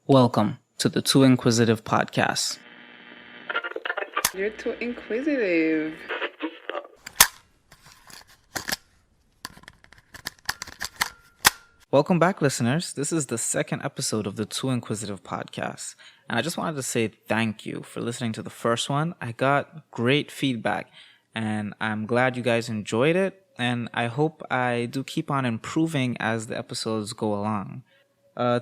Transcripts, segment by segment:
Welcome to the Too Inquisitive podcast. You're too inquisitive. Welcome back, listeners. This is the second episode of the Too Inquisitive podcast. And I just wanted to say thank you for listening to the first one. I got great feedback and I'm glad you guys enjoyed it. And I hope I do keep on improving as the episodes go along.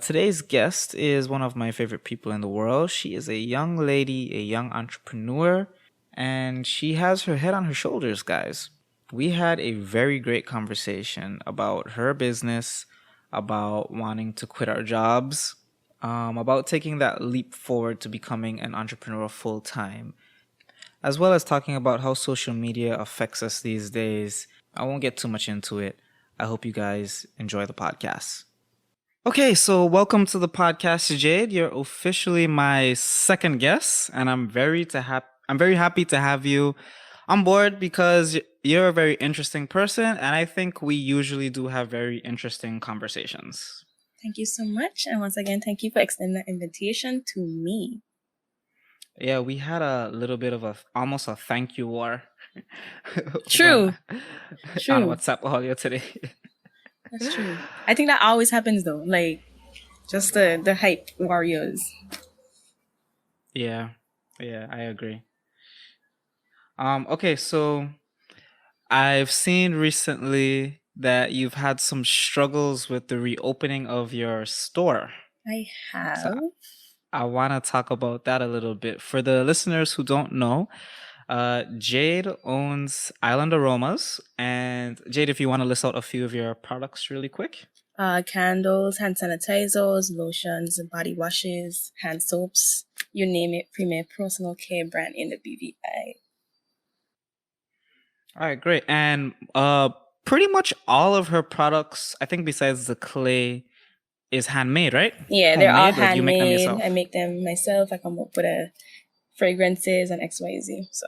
Today's guest is one of my favorite people in the world. She is a young lady, a young entrepreneur, and she has her head on her shoulders, guys. We had a very great conversation about her business, about wanting to quit our jobs, about taking that leap forward to becoming an entrepreneur full time, as well as talking about how social media affects us these days. I won't get too much into it. I hope you guys enjoy the podcast. Okay, so welcome to the podcast, Jade. You're officially my second guest, and I'm very happy to have you on board because you're a very interesting person, and I think we usually do have very interesting conversations. Thank you so much, and once again, thank you for extending the invitation to me. Yeah, we had a little bit of almost a thank you war. True. On WhatsApp earlier today. That's true. I think that always happens though. Like just the hype warriors. Yeah, I agree. Okay, so I've seen recently that you've had some struggles with the reopening of your store. I have. So I want to talk about that a little bit. For the listeners who don't know, Jade owns Island Aromas. And Jade, if you want to list out a few of your products really quick. Candles, hand sanitizers, lotions, body washes, hand soaps, you name it, premier personal care brand in the BVI. All right, great. And pretty much all of her products, I think besides the clay, is handmade, right? Yeah, they're all Homemade, like you make them handmade. yourself? I make them myself. I come up with fragrances and XYZ. So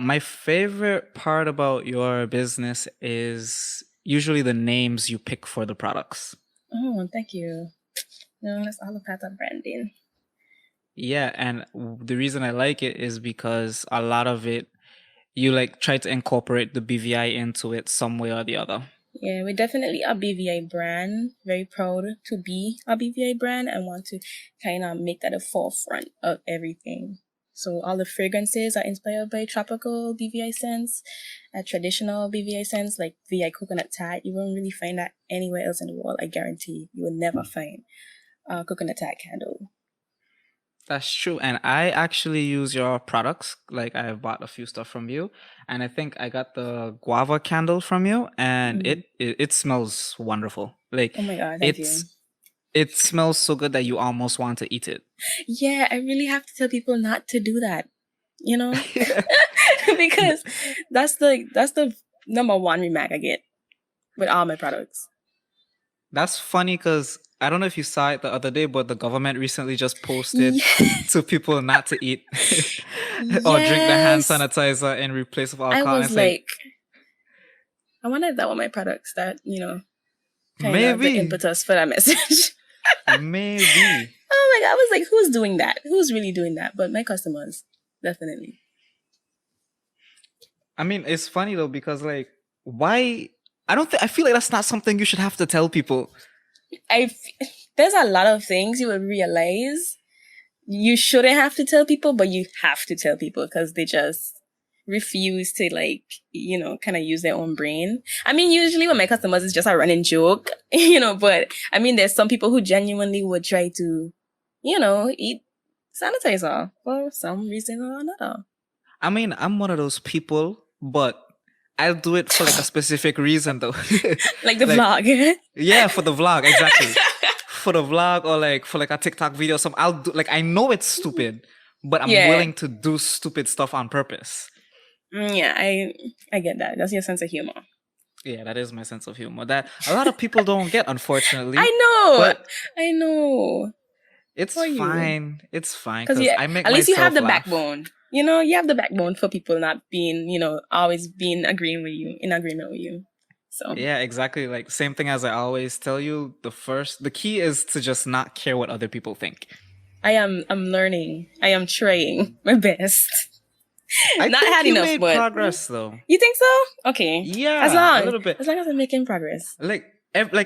My favorite part about your business is usually the names you pick for the products. oh, thank you. No, that's all about the branding. Yeah, and the reason I like it is because a lot of it, you like try to incorporate the BVI into it some way or the other. Yeah, we're definitely a BVI brand. Very proud to be a BVI brand and want to kind of make that the forefront of everything. So all the fragrances are inspired by tropical BVI scents, traditional BVI scents like VI coconut tat. You won't really find that anywhere else in the world. I guarantee you will never find a coconut tat candle. That's true. And I actually use your products. Like I've bought a few stuff from you. And I think I got the guava candle from you. And it smells wonderful. Like Oh my God, thank you. it smells so good that you almost want to eat it. Yeah, I really have to tell people not to do that, you know? Because that's the number one remark I get with all my products. That's funny because I don't know if you saw it the other day, but the government recently just posted to people not to eat or drink the hand sanitizer in replace of alcohol. I was like, I wonder if that were my products that, kind of the impetus for that message. Maybe. Oh my God, I was like, who's doing that? Who's really doing that? But my customers, definitely. I mean, it's funny though, because like, why? I feel like that's not something you should have to tell people. There's a lot of things you will realize you shouldn't have to tell people, but you have to tell people because they just refuse to kind of use their own brain. I mean, usually with my customers, it's just a running joke, but I mean, there's some people who genuinely would try to, eat sanitizer for some reason or another. I mean, I'm one of those people, but I'll do it for like a specific reason though. Like the vlog. Yeah, for the vlog, exactly. For the vlog or like for like a TikTok video or something. I'll do, like, I know it's stupid, but I'm willing to do stupid stuff on purpose. Yeah, I get that. That's your sense of humor. Yeah, that is my sense of humor. That a lot of people don't get, unfortunately. I know. It's fine. It's fine. Because I make at least you have the laugh. backbone. You have the backbone for people not being, always being in agreement with you. So Yeah, exactly. Like same thing as I always tell you, the key is to just not care what other people think. I'm learning. I am trying my best. I Not think had you enough, made but progress though. you think so? Okay. Yeah, a little bit. As long as I'm making progress. Like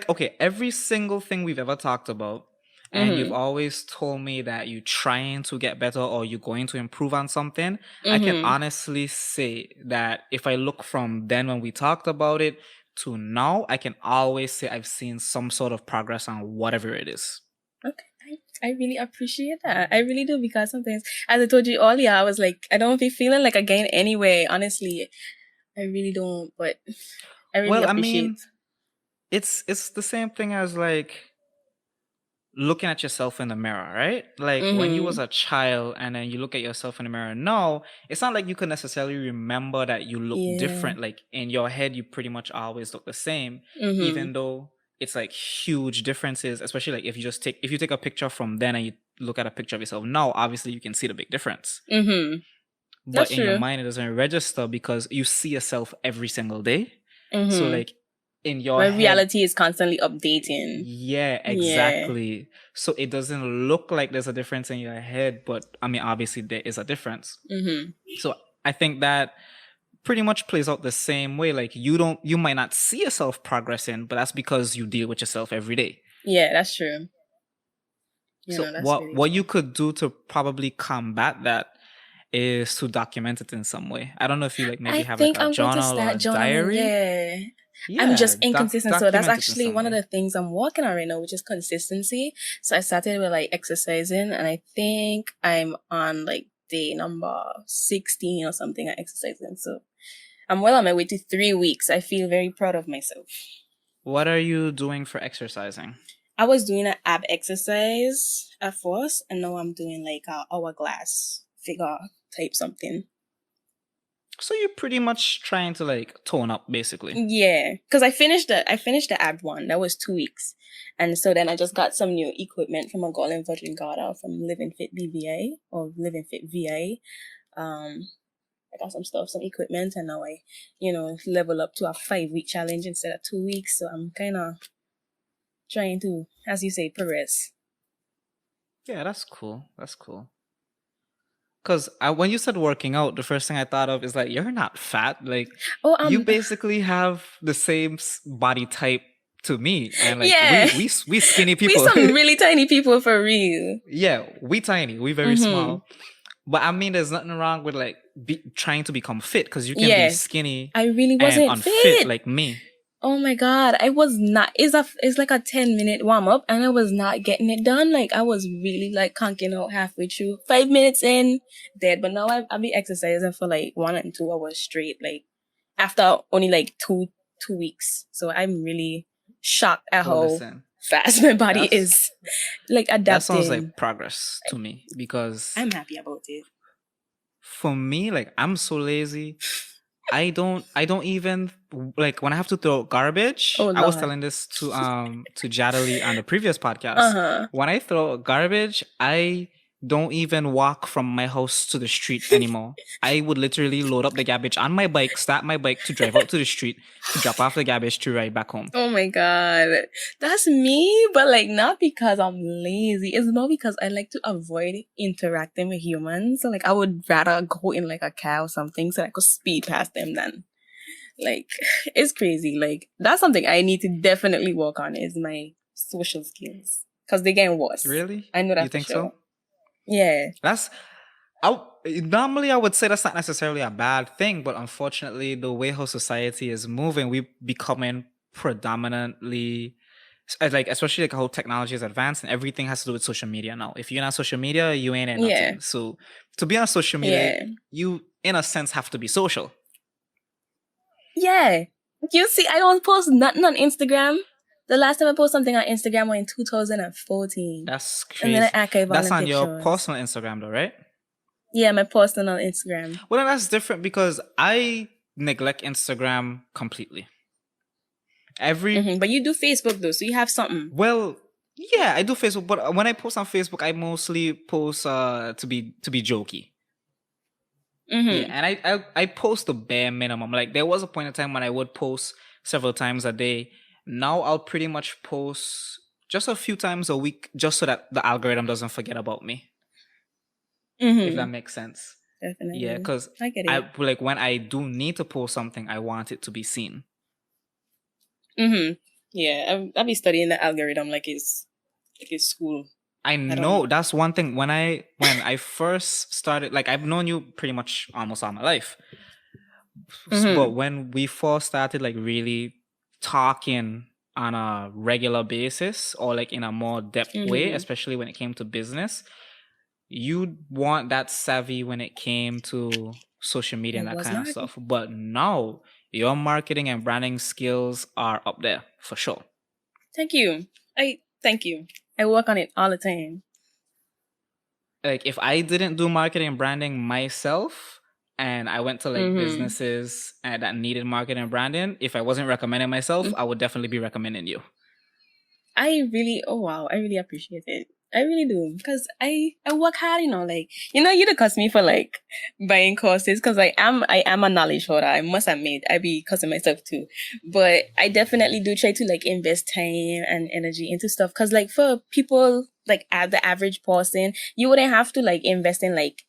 okay, every single thing we've ever talked about, and you've Mm-hmm. always told me that you're trying to get better or you're going to improve on something. I can Mm-hmm. honestly say that if I look from then when we talked about it to now, I can always say I've seen some sort of progress on whatever it is. Okay. I really appreciate that. I really do, because sometimes, as I told you earlier, I was like, I don't be feeling like I gain anyway. Honestly, I really don't. But I really Well, I appreciate. mean, it's the same thing as like looking at yourself in the mirror, right? Like when you was Mm-hmm. a child and then you look at yourself in the mirror. No, it's not like you can necessarily remember that you look Yeah. different. Like in your head, you pretty much always look the same, Mm-hmm. even though it's like huge differences, especially like if you take a picture from then and you look at a picture of yourself now, obviously you can see the big difference. Mm-hmm. But That's in your true. mind, it doesn't register because you see yourself every single day. So Mm-hmm. like in your My head, reality is constantly updating. yeah, Yeah. exactly. So it doesn't look like there's a difference in your head, but I mean, obviously there is a difference. Mm-hmm. So I think that pretty much plays out the same way. Like you might not see yourself progressing, but that's because you deal with yourself every day. Yeah, that's true. So That's what really what true. you could do to probably combat that is to document it in some way. I don't know if you like maybe I have like think a I'm going to journal or start a journaling. diary. Yeah. I'm Yeah, just inconsistent. So that's document it in actually some one of way. the things I'm working on right now, which is consistency. So I started with like exercising, and I think I'm on like day number 16 or something at exercising. So I'm well on my way to 3 weeks. I feel very proud of myself. What are you doing for exercising? I was doing an ab exercise at first, and now I'm doing like a hourglass figure type something. So you're pretty much trying to like tone up basically. Yeah, because I finished the ab one. That was 2 weeks, and so then I just got some new equipment from a girl in Virgin Gorda from Living Fit BVA or Living Fit VA. I got some equipment, and now I, level up to a 5 week challenge instead of 2 weeks. So I'm kind of trying to, as you say, progress. Yeah, that's cool. That's cool. Cause when you said working out, the first thing I thought of is like you're not fat. Like Oh, you basically have the same body type to me, and like yeah, we skinny we people. some really tiny people for real. Yeah, we tiny, we very Mm-hmm. small. But I mean, there's nothing wrong with like trying to become fit because you can be Yeah, skinny I really and wasn't unfit fit. like me. Oh my god, I was not. It's like a 10-minute warm up, and I was not getting it done. Like I was really like conking out halfway through. 5 minutes in, dead. But now I be exercising for like 1 and 2 hours straight. Like after only like two weeks. So I'm really shocked at Well, how listen, fast my body that's is like that sounds adapting. like progress to me because I'm happy about it. for me, like I'm so lazy. I don't even like when I have to throw garbage. Oh I was lord. telling this to Jadali on the previous podcast. Uh When I throw garbage, I don't even walk from my house to the street anymore. I would literally load up the garbage on my bike, start my bike to drive out to the street to drop off the garbage to ride back home. Oh my god. That's me, but like not because I'm lazy. It's more because I like to avoid interacting with humans. So like I would rather go in like a car or something so I could speed past them than like it's crazy. Like that's something I need to definitely work on is my social skills. Cause they're getting worse. Really? I know You that for think so? sure. Yeah. That's normally I would say that's not necessarily a bad thing, but unfortunately, the way how society is moving, we becoming predominantly like especially like how technology is advanced and everything has to do with social media now. If you're not on social media, you ain't in Yeah. nothing. So to be on social media, Yeah. you in a sense have to be social. Yeah. You see, I don't post nothing on Instagram. The last time I posted something on Instagram was in 2014. That's And then crazy. I archive all That's the on your pictures. personal Instagram though, right? Yeah, my personal Instagram. Well, then that's different because I neglect Instagram completely. But you do Facebook though, so you have something. Well, yeah, I do Facebook, but when I post on Facebook, I mostly post to be jokey. Yeah, and I post the bare minimum. Like there was a point in time when I would post several times a day. Now I'll pretty much post just a few times a week just so that the algorithm doesn't forget about me, if that Mm-hmm. makes sense. Yeah, Definitely. because I get it. like when I do need to post something, I want it to be seen. Mm-hmm. Yeah, I'll be studying the algorithm like it's school. I I don't know know. that's one thing. When I first started, like I've known you pretty much almost all my life, but Mm-hmm. when we first started, like really talking on a regular basis or like in a more depth way, Mm-hmm. especially when it came to business, you want that savvy when it came to social media I and that was kind of not. stuff. But now your marketing and branding skills are up there for sure. Thank you. I thank you. I work on it all the time. Like if I didn't do marketing and branding myself and I went to like Mm-hmm. businesses that needed marketing and branding, if I wasn't recommending myself, I would definitely be recommending you. Oh wow, I really appreciate it. I really do. Because I work hard, like, you'd have cuss me for like buying courses because I am a knowledge hoarder. I must admit, I be cussing myself too. But I definitely do try to like invest time and energy into stuff. Because like for people like at the average person, you wouldn't have to like invest in like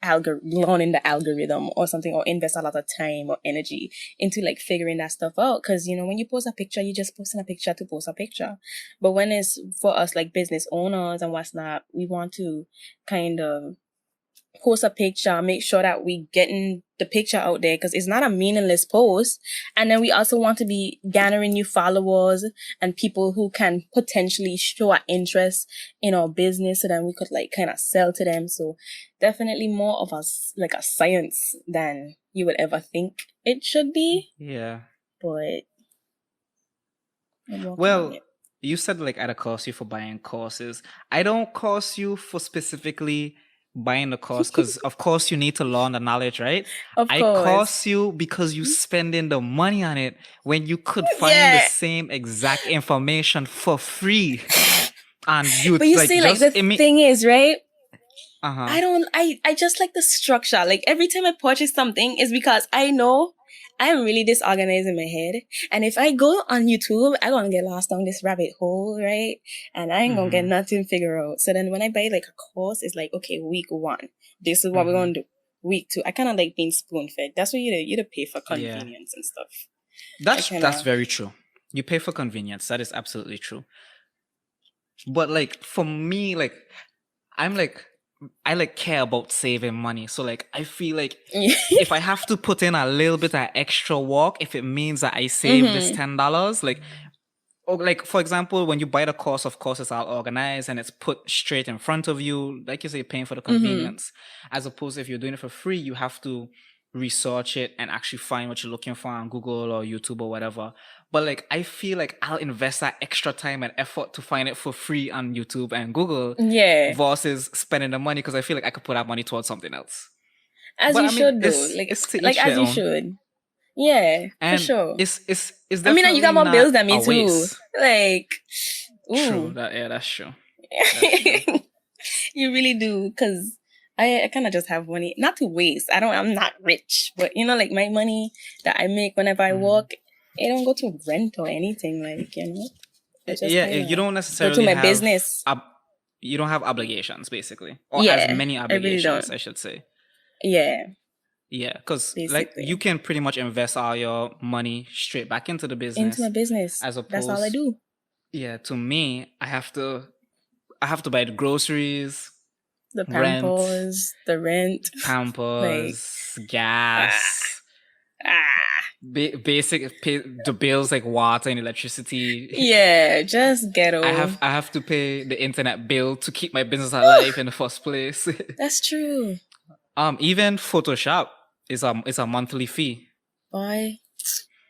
learning the algorithm or something, or invest a lot of time or energy into like figuring that stuff out. Because when you post a picture, you just posting a picture to post a picture. But when it's for us like business owners and what's not, we want to kind of post a picture, make sure that we getting the picture out there because it's not a meaningless post. And then we also want to be gathering new followers and people who can potentially show an interest in our business so then we could like kind of sell to them. So definitely more of us like a science than you would ever think it should be. Yeah. But I'm working on Well, it. you said like I'd cost you for buying courses. I don't cost you for specifically buying the course because of course you need to learn the knowledge, right? Of I course. cost you because you spending the money on it when you could find the Yeah. same exact information for free. And you But you like see, like just the thing is, right? uh-huh. I just like the structure. Like every time I purchase something is because I know I'm really disorganized in my head. And if I go on YouTube, I'm gonna get lost down this rabbit hole, right? And I ain't gonna get Mm-hmm. nothing figured out. So then when I buy like a course, it's like, okay, week 1, this is what we're Mm-hmm. gonna do. Week 2, I kind of like being spoon fed. That's what you pay for Yeah. convenience and stuff. I kind That's of, very true. You pay for convenience. That is absolutely true. But like for me, like I'm like I like care about saving money. So like I feel like if I have to put in a little bit of extra work, if it means that I save this mm-hmm, $10, like or like for example, when you buy the course, of course it's all organized and it's put straight in front of you. Like you say, paying for the mm-hmm. convenience. As opposed to if you're doing it for free, you have to research it and actually find what you're looking for on Google or YouTube or whatever. But like I feel like I'll invest that extra time and effort to find it for free on YouTube and Google Yeah. versus spending the money because I feel like I could put that money towards something else. As But you I mean, should do. it's to Like each as their you own, should. Yeah, for and sure. it's I mean, and you definitely got more not bills than me a too. waste. Like, True. ooh. That's true. That's true. You really do, because I kind of just have money, not to waste. I'm not rich, but like my money that I make whenever I Mhm. work, it don't go to rent or anything, like, It just Yeah, kind you of don't go to necessarily my have business. you don't have obligations basically, or as Yeah, many I really obligations, don't. I should say. Yeah, Yeah, because like you basically. can pretty much invest all your money straight back into the Into my business, business. as That's all I opposed, do. yeah, to me, I have to buy the groceries, The rent, Pampers, the rent, like, pampers, ah, gas, ah. basic pay, the bills like water and electricity. Yeah, just I ghetto. have I have to pay the internet bill to keep my business alive in the first place. That's true. Even Photoshop is a monthly fee. Boy.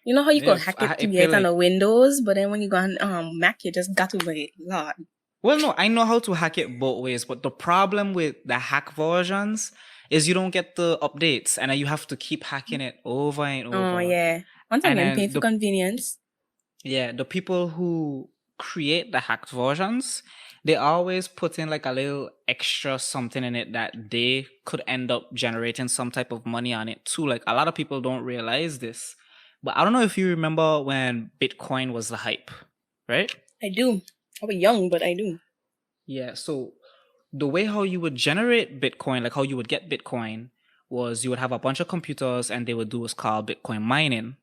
You know how you Yeah, could hack I it to pay get on like. the Windows, but then when you go on Mac, you just got to wait. Lord. Well, no, I know how to hack it both ways, but the problem with the hack versions is you don't get the updates, and then you have to keep hacking it over and Oh over. yeah. Once And again, pay then for convenience. the people who create the hacked versions, they always put in like a little extra something in it that they could end up generating some type of money on it too. Like a lot of people don't realize this, But I don't know if you remember when Bitcoin was the hype, right? I do. I was young, but I do. Yeah. So the way how you would generate Bitcoin, like how you would get Bitcoin, was you would have a bunch of computers and they would do what's called Bitcoin mining.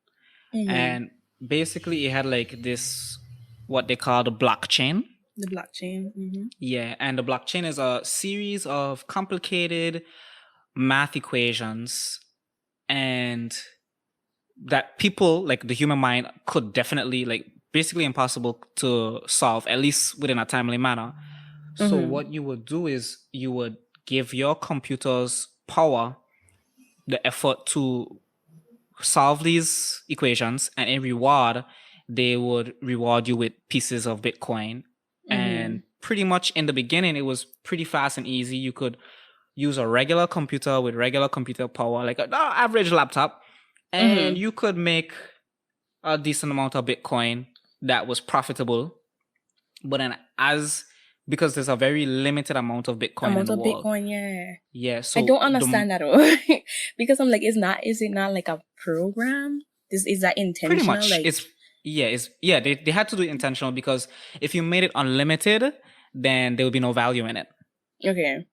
And basically it had like this, what they call the blockchain. The blockchain. Yeah. And the blockchain is a series of complicated math equations and that people, like the human mind, could definitely, like, basically impossible to solve, at least within a timely manner. So what you would do is you would give your computers power, the effort to solve these equations, and in reward, they would reward you with pieces of Bitcoin. And pretty much in the beginning, it was pretty fast and easy. You could use a regular computer with regular computer power, like an average laptop, and you could make a decent amount of Bitcoin that was profitable. But then because there's a very limited amount of Bitcoin in the world. Bitcoin, yeah. Yeah, so I don't understand that at all. Because I'm like, is it not like a program? Is that intentional? pretty much Like, they had to do it intentional, because if you made it unlimited, then there would be no value in it. okay.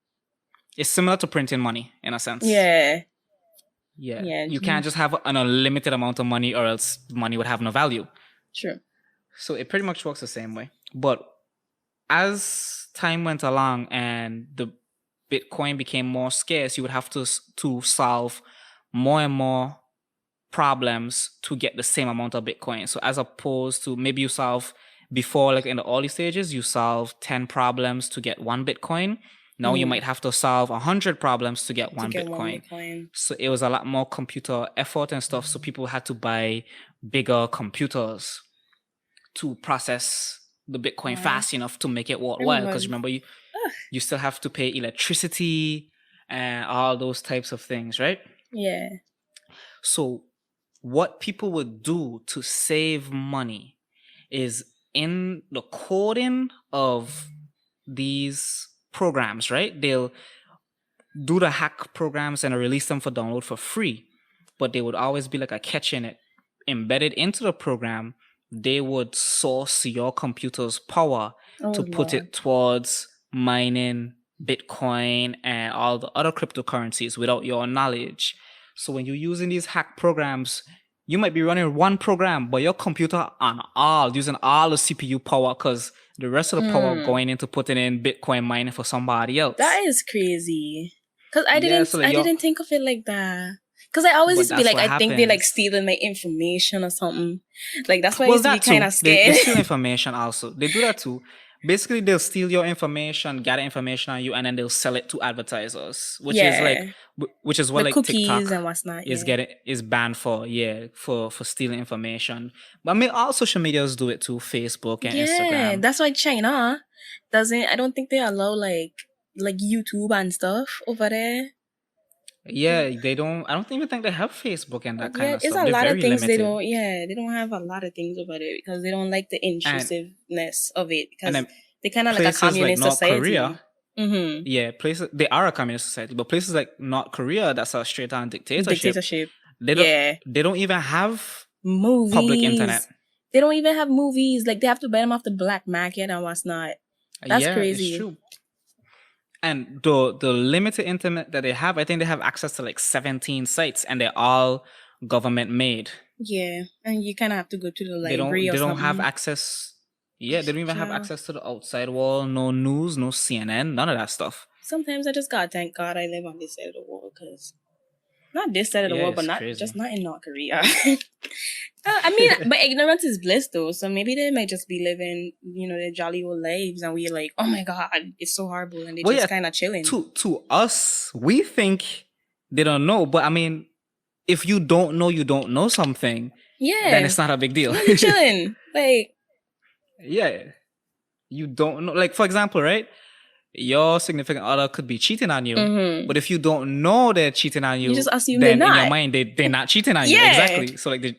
It's similar to printing money in a sense. Yeah. Yeah. You can't just have an unlimited amount of money, or else money would have no value. True. So it pretty much works the same way. But as time went along and the Bitcoin became more scarce, you would have to solve more and more problems to get the same amount of Bitcoin. So as opposed to maybe you solve before, like in the early stages, you solve 10 problems to get 1 Bitcoin. Now you might have to solve 100 problems to get one Bitcoin. So it was a lot more computer effort and stuff. So people had to buy bigger computers to process the Bitcoin fast enough to make it worthwhile. Because remember, you still have to pay electricity and all those types of things, right? Yeah. So what people would do to save money is, in the coding of these programs, right? They'll do the hack programs and release them for download for free, but there would always be like a catch in it. Embedded into the program, they would source your computer's power to put it towards mining Bitcoin and all the other cryptocurrencies without your knowledge. So when you're using these hack programs, you might be running one program, but your computer using all the CPU power, because the rest of the power going into putting in Bitcoin mining for somebody else. That is crazy. Because I didn't think of it like that. Because I always used to be like, I think they're like stealing my information or something. Like, that's why I used to be kind of scared. They steal information also. They do that too. Basically, they'll steal your information, gather information on you, and then they'll sell it to advertisers, which is what like TikTok and what's not is banned for stealing information. But I mean, all social medias do it too, Facebook and Instagram. Yeah, that's why China doesn't. I don't think they allow like YouTube and stuff over there. Yeah, they don't. I don't even think they have Facebook and that kind of stuff. Yeah, it's a lot of things limited. they don't. Yeah, they don't have a lot of things over there because they don't like the intrusiveness of it, because they kind of like a communist like society. Korea, yeah, they are a communist society, but places like North Korea, that's a straight on dictatorship. They don't even have movies, public internet. They don't even have movies. Like, they have to buy them off the black market and what's not. That's crazy. It's true. And the limited internet that they have, I think they have access to like 17 sites, and they're all government made. Yeah, and you kind of have to go to the library. They don't have access. Yeah, they don't even have access to the outside world. No news, no CNN, none of that stuff. Sometimes I just gotta thank God I live on this side of the world, because not this side of the world, but not in North Korea. I mean, but ignorance is bliss, though. So maybe they might just be living, their jolly old lives, and we're like, oh my God, it's so horrible, and they're just kind of chilling. To us, we think they don't know, but I mean, if you don't know something, then it's not a big deal. You're chilling, like. Yeah, you don't know. Like, for example, right? Your significant other could be cheating on you, but if you don't know they're cheating on you, you just assume then they're not. In your mind they're not cheating on you. Exactly. So like,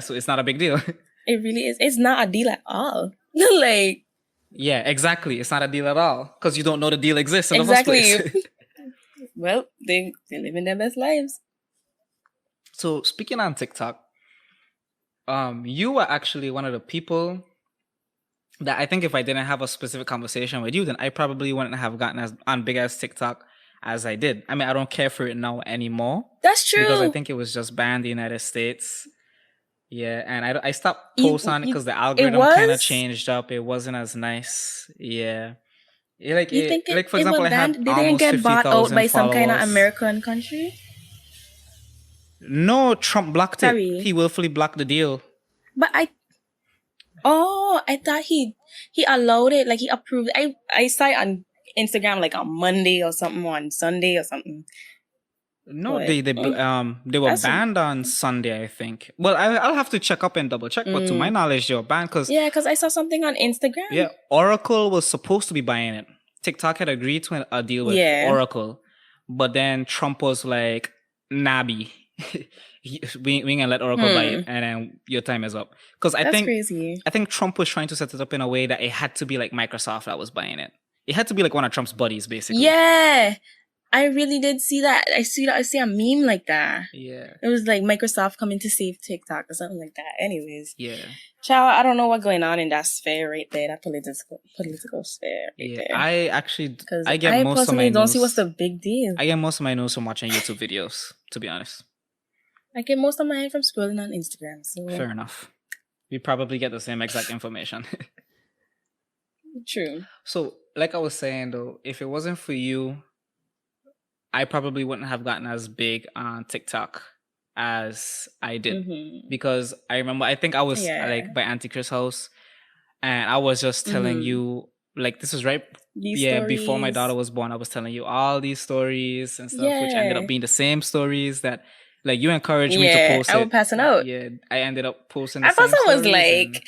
so it's not a big deal. It really is. It's not a deal at all. Like. Yeah, exactly. It's not a deal at all, because you don't know the deal exists in the first place. Well, they're living their best lives. So speaking on TikTok, You were actually one of the people that I think if I didn't have a specific conversation with you, then I probably wouldn't have gotten as on big as TikTok as I did. I mean, I don't care for it now anymore That's because I true. think it was just banned in the United States. Yeah, and I stopped You- posting on it you- because the it algorithm kind of was. changed up. It wasn't as nice. Yeah. You think Like for it was example, I had banned? They didn't almost get bought out 50,000 by some kind of followers. American country? No, Trump blocked it. Sorry. He willfully blocked the deal. But I thought he allowed it, like he approved. I saw it on Instagram like on Monday or something, or on Sunday or something. No, But, they were that's- banned on Sunday, I think. Well, I'll have to check up and double check, but to my knowledge, they were banned because Yeah, because I saw something on Instagram. yeah, Oracle was supposed to be buying it. TikTok had agreed to a deal with Yeah. Oracle, but then Trump was like, "Nabby, we ain't gonna let Oracle buy it, and then your time is up." Because That's crazy. I think Trump was trying to set it up in a way that it had to be like Microsoft that was buying it. It had to be like one of Trump's buddies, basically. Yeah, I really did see that. I see a meme like that. Yeah. It was like Microsoft coming to save TikTok or something like that. Anyways, Yeah. child, I don't know what's going on in that sphere right there, that political sphere right Yeah. there. I get I most of my personally don't news. see what's the big deal. I get most of my news from watching YouTube videos, to be honest. I get most of mine from scrolling on Instagram. So Fair enough. We probably get the same exact information. true. So, like I was saying though, if it wasn't for you, I probably wouldn't have gotten as big on TikTok as I did. Mhm. Because I remember, I think I was Yeah. like by Auntie Chris' house, and I was just telling you, like, this was right These before my stories. daughter was born. I was telling you all these stories and stuff, which ended Yeah. up being the same stories that like you encouraged me to Yeah, post I it. was passing out. Yeah, I ended up posting the At same first I was stories like,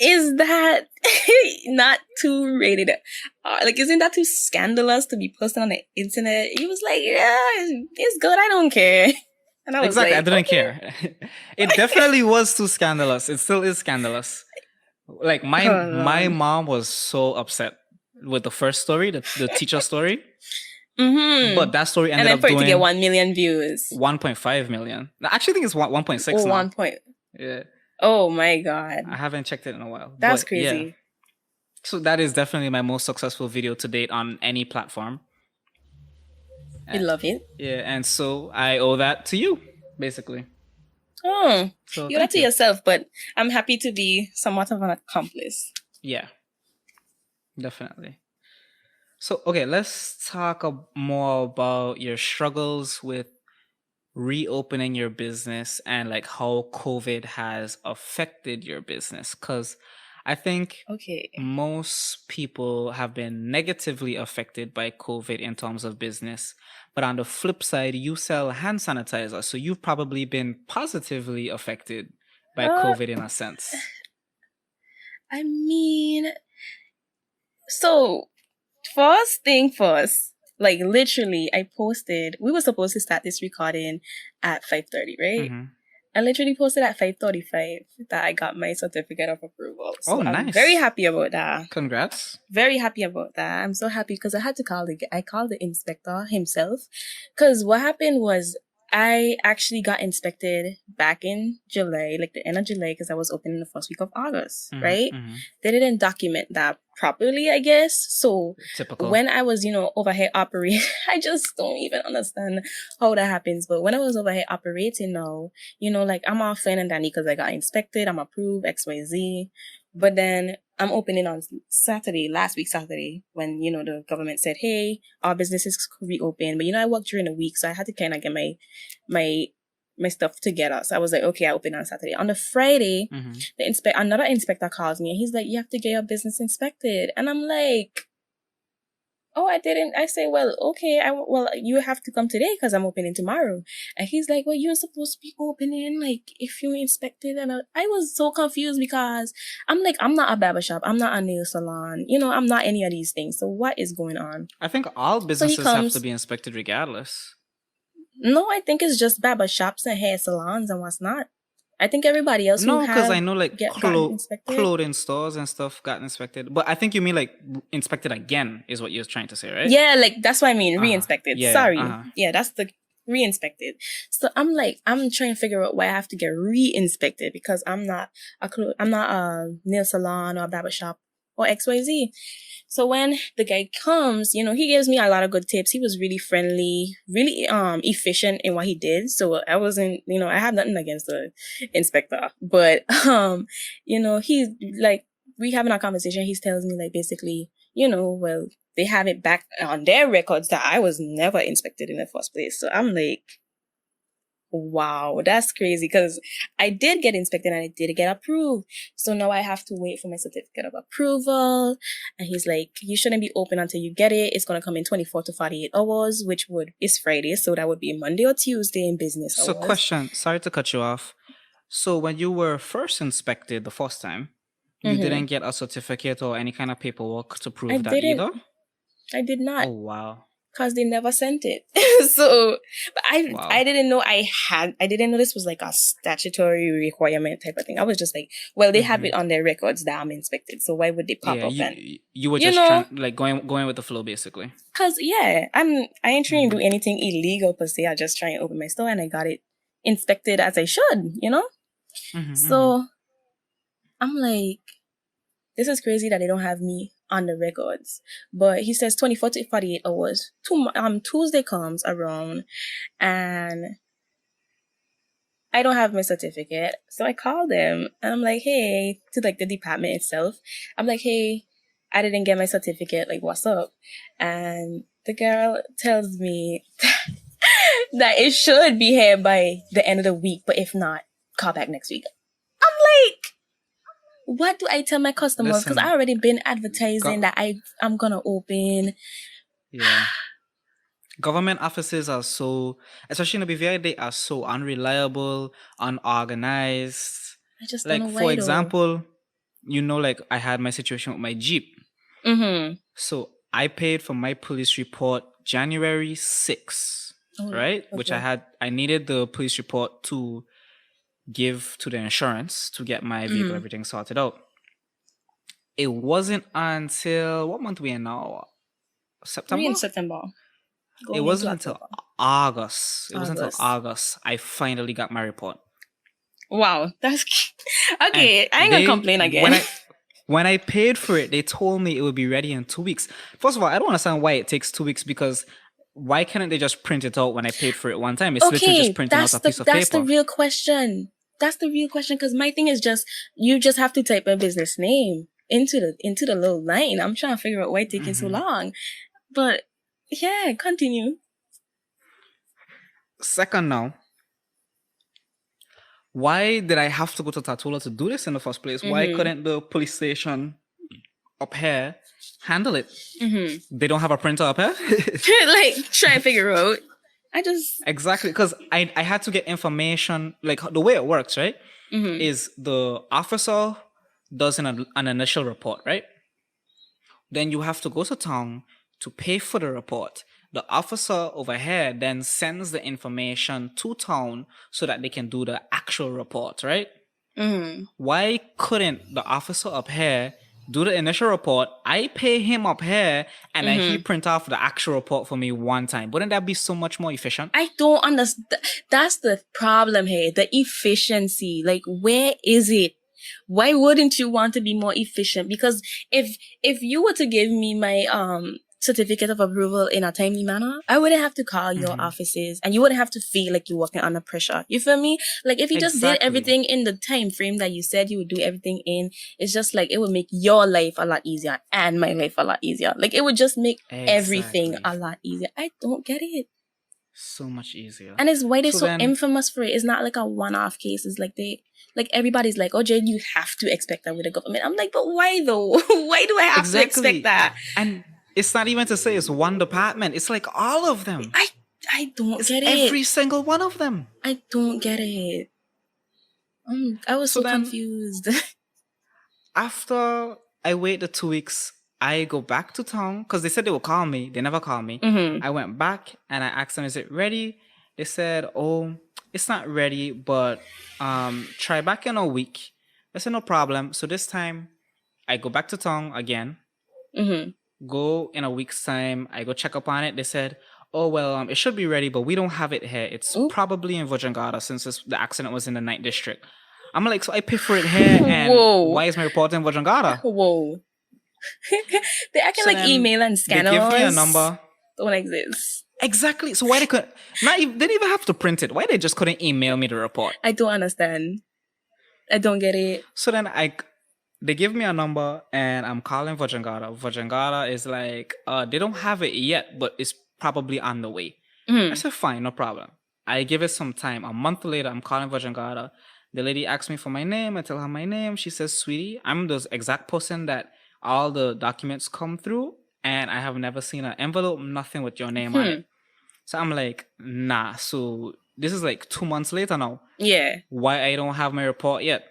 is that not too rated? Like, isn't that too scandalous to be posted on the internet? He was like, yeah, it's good. I don't care. And I was exactly, I like, didn't okay. care. It definitely was too scandalous. It still is scandalous. Like my Lord. mom was so upset with the first story, the teacher story. Mm-hmm. But that story And ended then up for it to doing get 1 million views. 1.5 million. I actually think it's 1.6 Oh, now. 1 point. Yeah, Oh my God. I haven't checked it in a while. That's But, yeah. crazy. So that is definitely my most successful video to date on any platform. I love it. Yeah, and so I owe that to you, basically. Oh, So you owe that to yourself, but I'm happy to be somewhat of an accomplice. Yeah, definitely. So, okay, let's talk more about your struggles with reopening your business and like how COVID has affected your business. Because I think Okay. most people have been negatively affected by COVID in terms of business. But on the flip side, you sell hand sanitizer. So you've probably been positively affected by COVID in a sense. I mean, so first thing first, like literally, I posted. We were supposed to start this recording at 5:30, right? Mhm. I literally posted at 5:35 that I got my certificate of approval. So Oh, I'm nice. very happy about that. Congrats. Very happy about that. I'm so happy because I had to I called the inspector himself. Because what happened was I actually got inspected back in July, like the end of July, because I was open in the first week of August, Mhm, right? mhm. They didn't document that properly, I guess. So Typical. when I was, overhead operating, I just don't even understand how that happens. But when I was overhead operating now, like I'm all fine and dandy because I got inspected, I'm approved, XYZ. But then I'm opening on Saturday, last week Saturday, when, the government said, hey, our businesses could reopen. But, I worked during the week, so I had to kind of get my stuff together. So I was like, okay, I open on Saturday. On the Friday, Mhm. Another inspector calls me and he's like, you have to get your business inspected. And I'm like, oh, I didn't. I say, well, okay, you have to come today because I'm opening tomorrow. And he's like, well, you're supposed to be opening, like, if you inspected. And I was so confused because I'm like, I'm not a barbershop. I'm not a nail salon. I'm not any of these things. So what is going on? I think all businesses have comes- to be inspected regardless. No, I think it's just barbershops and hair salons and what's not. I think everybody else No, who because have I know like gotten inspected. clothing stores and stuff got inspected. But I think you mean like inspected again is what you're trying to say, right? Yeah, like that's what I mean. Re-inspected. Yeah, Sorry. uh-huh. Yeah, that's the re-inspected. So I'm like, I'm trying to figure out why I have to get re-inspected because I'm not I'm not a nail salon or a barber shop or XYZ. So when the guy comes, he gives me a lot of good tips. He was really friendly, really efficient in what he did. So I wasn't, I have nothing against the inspector, but he's like, we having a conversation. He tells me like basically, well, they have it back on their records that I was never inspected in the first place. So I'm like, wow, that's crazy because I did get inspected and I did get approved. So now I have to wait for my certificate of approval. And he's like, you shouldn't be open until you get it. It's going to come in 24 to 48 hours, which is Friday. So that would be Monday or Tuesday in business hours. So question, sorry to cut you off. So when you were first inspected the first time, you didn't get a certificate or any kind of paperwork to prove that either? I did not. Oh, wow. Because they never sent it. So, but I didn't know I didn't know this was like a statutory requirement type of thing. I was just like, well, they have it on their records that I'm inspected. So why would they pop up you were just trying, going with the flow, basically. Because, I ain't trying to do anything illegal per se. I just try and open my store and I got it inspected as I should, So I'm like, this is crazy that they don't have me on the records. But he says 24 to 48 hours. Tuesday comes around and I don't have my certificate. So I call them and I'm like, hey, to like the department itself. I'm like, hey, I didn't get my certificate. Like, what's up? And the girl tells me that it should be here by the end of the week. But if not, call back next week. I'm like, what do I tell my customers? Because I already been advertising that I'm going to open. Yeah. Government offices are so, especially in the BVI, they are so unreliable, unorganized. I just don't know why. For example, like I had my situation with my Jeep. So I paid for my police report January 6th, right? Okay. Which I needed the police report to give to the insurance to get my vehicle, everything sorted out. It wasn't until, what month we in now? September? We're in September. It wasn't until August. It wasn't until August I finally got my report. Wow, that's okay. I ain't gonna complain again. When I paid for it, they told me it would be ready in 2 weeks. First of all, I don't understand why it takes 2 weeks because why can't they just print it out when I paid for it one time? It's literally just printing out a piece of paper. That's the real question. That's the real question because my thing is you just have to type a business name into the little line. I'm trying to figure out why it's taking so long. But yeah, continue. Second now, why did I have to go to Tatula to do this in the first place? Why couldn't the police station up here handle it? They don't have a printer up here? Like, try to figure out. Exactly, because I had to get information, like the way it works, right? Is the officer does an initial report, right? Then you have to go to town to pay for the report. The officer over here then sends the information to town so that they can do the actual report, right? Why couldn't the officer up here do the initial report? I pay him up here and then he print off the actual report for me one time. Wouldn't that be so much more efficient? I don't understand. That's the problem here. The efficiency. Like, where is it? Why wouldn't you want to be more efficient? Because if you were to give me my certificate of approval in a timely manner, I wouldn't have to call your offices and you wouldn't have to feel like you're working under pressure. You feel me? Like if you just did everything in the time frame that you said you would do everything in, it's just like it would make your life a lot easier and my life a lot easier. Like it would just make everything a lot easier. I don't get it. So much easier. And it's why they're so infamous for it. It's not like a one-off case. It's like everybody's like, oh, Jade, you have to expect that with the government. I'm like, but why though? Why do I have to expect that? And it's not even to say it's one department. It's like all of them. I don't get it. Every single one of them. I don't get it. I was so confused. After I waited 2 weeks, I go back to town because they said they would call me. They never called me. I went back and I asked them, is it ready? They said, oh, it's not ready, but try back in a week. I said, no problem. So this time I go back to town again. Go in a week's time. I go check up on it. They said, oh, well, it should be ready, but we don't have it here. It's Ooh. probably in Vojangada since the accident was in the 9th district. I'm like, so I pay for it here, and Whoa. why is my report in Vojangada? Whoa. They acting So like then email and they scanners give me a number. don't exist. Exactly. So why they couldn't, they didn't even have to print it. Why they just couldn't email me the report? I don't understand. I don't get it. So then they give me a number and I'm calling Vojangada. Vojangada is like, they don't have it yet, but it's probably on the way. I said, fine, no problem. I give it some time. A month later, I'm calling Vojangada. The lady asks me for my name. I tell her my name. She says, sweetie, I'm the exact person that all the documents come through, and I have never seen an envelope, nothing with your name on it. So I'm like, nah. So this is like 2 months later now. Yeah. Why I don't have my report yet?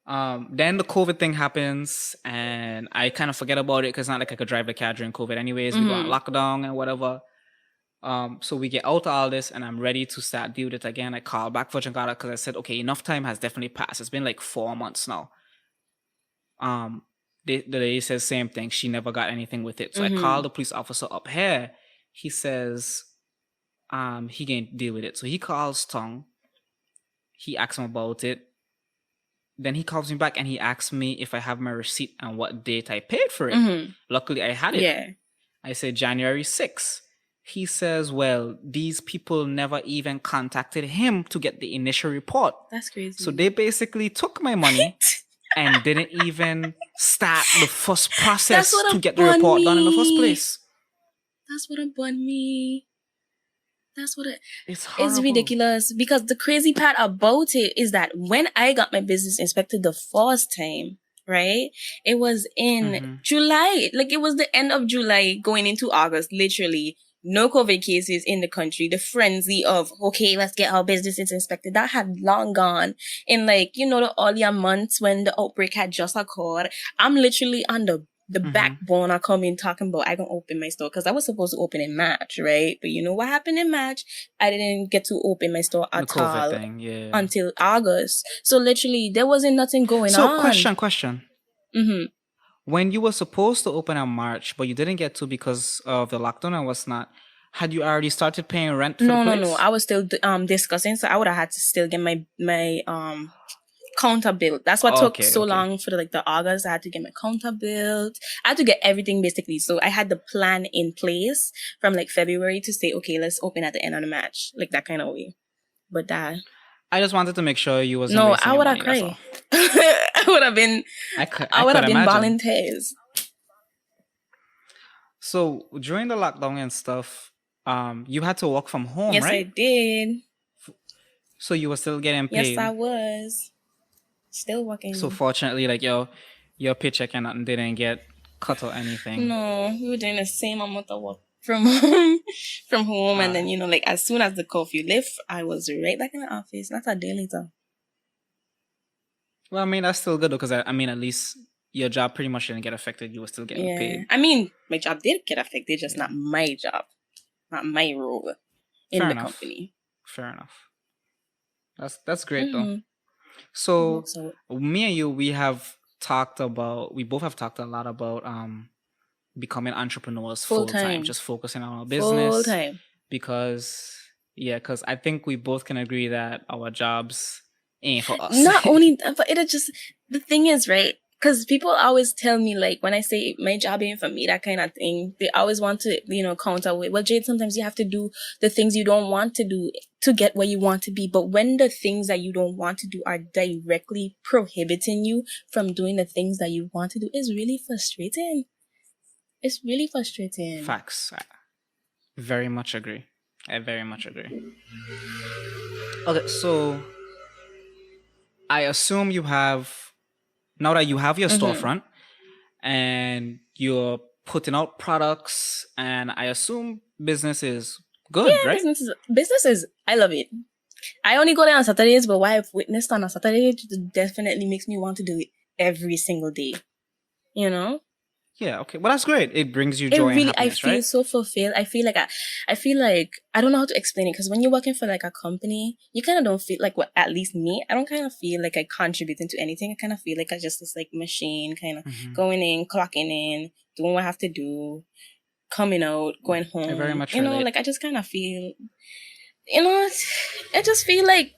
Then the COVID thing happens, and I kind of forget about it because it's not like I could drive the car during COVID anyways. We go on lockdown and whatever. So we get out of all this, and I'm ready to start deal with it again. I call back for Jakarta because I said, okay, enough time has definitely passed. It's been like 4 months now. The lady says same thing. She never got anything with it. So I call the police officer up here. He says, he can deal with it. So he calls Tong. He asks him about it. Then he calls me back and he asks me if I have my receipt and what date I paid for it. Luckily, I had it. Yeah. I said January 6th. He says, well, these people never even contacted him to get the initial report. That's crazy. So they basically took my money and didn't even start the first process to get the report done in the first place. That's what burned me. That's what It's horrible. It's ridiculous because the crazy part about it is that when I got my business inspected the first time, right? It was in July. Like it was the end of July going into August, literally. No COVID cases in the country. The frenzy of, okay, let's get our businesses inspected. That had long gone in like, the earlier months when the outbreak had just occurred. I'm literally on the backbone. I come in talking about I can open my store because I was supposed to open in March, right? But you know what happened in March? I didn't get to open my store at all until August. So literally there wasn't nothing going on. So question. When you were supposed to open in March, but you didn't get to because of the lockdown and what's not, had you already started paying rent for the place? No. I was still discussing, so I would have had to still get my counter built. That's what took so long for the August. I had to get my counter built. I had to get everything basically. So I had the plan in place from like February to say, okay, let's open at the end of the March, like that kind of way. But that. I just wanted to make sure you wasn't. No, I would have cried. I would have been. I would have been bawling tears. So during the lockdown and stuff, you had to work from home, yes, right? Yes, I did. So you were still getting paid. Yes, I was. Still working. So fortunately, like your paycheck and nothing didn't get cut or anything. No, we were doing the same amount of work from home, and then like as soon as the curfew lift, I was right back in the office. Not a day later. Well, I mean that's still good though, because I mean at least your job pretty much didn't get affected. You were still getting paid. I mean, my job did get affected, just not my job, not my role in the company. Fair enough. That's great though. So me and you, we both have talked a lot about becoming entrepreneurs full time, just focusing on our business full time. Because I think we both can agree that our jobs ain't for us. Not only, but it just the thing is, right? Because people always tell me, like, when I say my job ain't for me, that kind of thing, they always want to, counter with, well, Jade, sometimes you have to do the things you don't want to do to get where you want to be. But when the things that you don't want to do are directly prohibiting you from doing the things that you want to do, it's really frustrating. It's really frustrating. Facts. I very much agree. Okay, so I assume now that you have your storefront and you're putting out products, and I assume business is good, right? Business is, I love it. I only go there on Saturdays, but what I've witnessed on a Saturday definitely makes me want to do it every single day. Yeah, okay. Well, that's great. It brings you joy and happiness, I feel so fulfilled. I feel like I don't know how to explain it, because when you're working for like a company, you kind of don't feel like, at least me, I don't kind of feel like I contributing to anything. I kind of feel like I just this like machine kind of going in, clocking in, doing what I have to do, coming out, going I very home. much You know, relate. like I just kind of feel, you know, I just feel like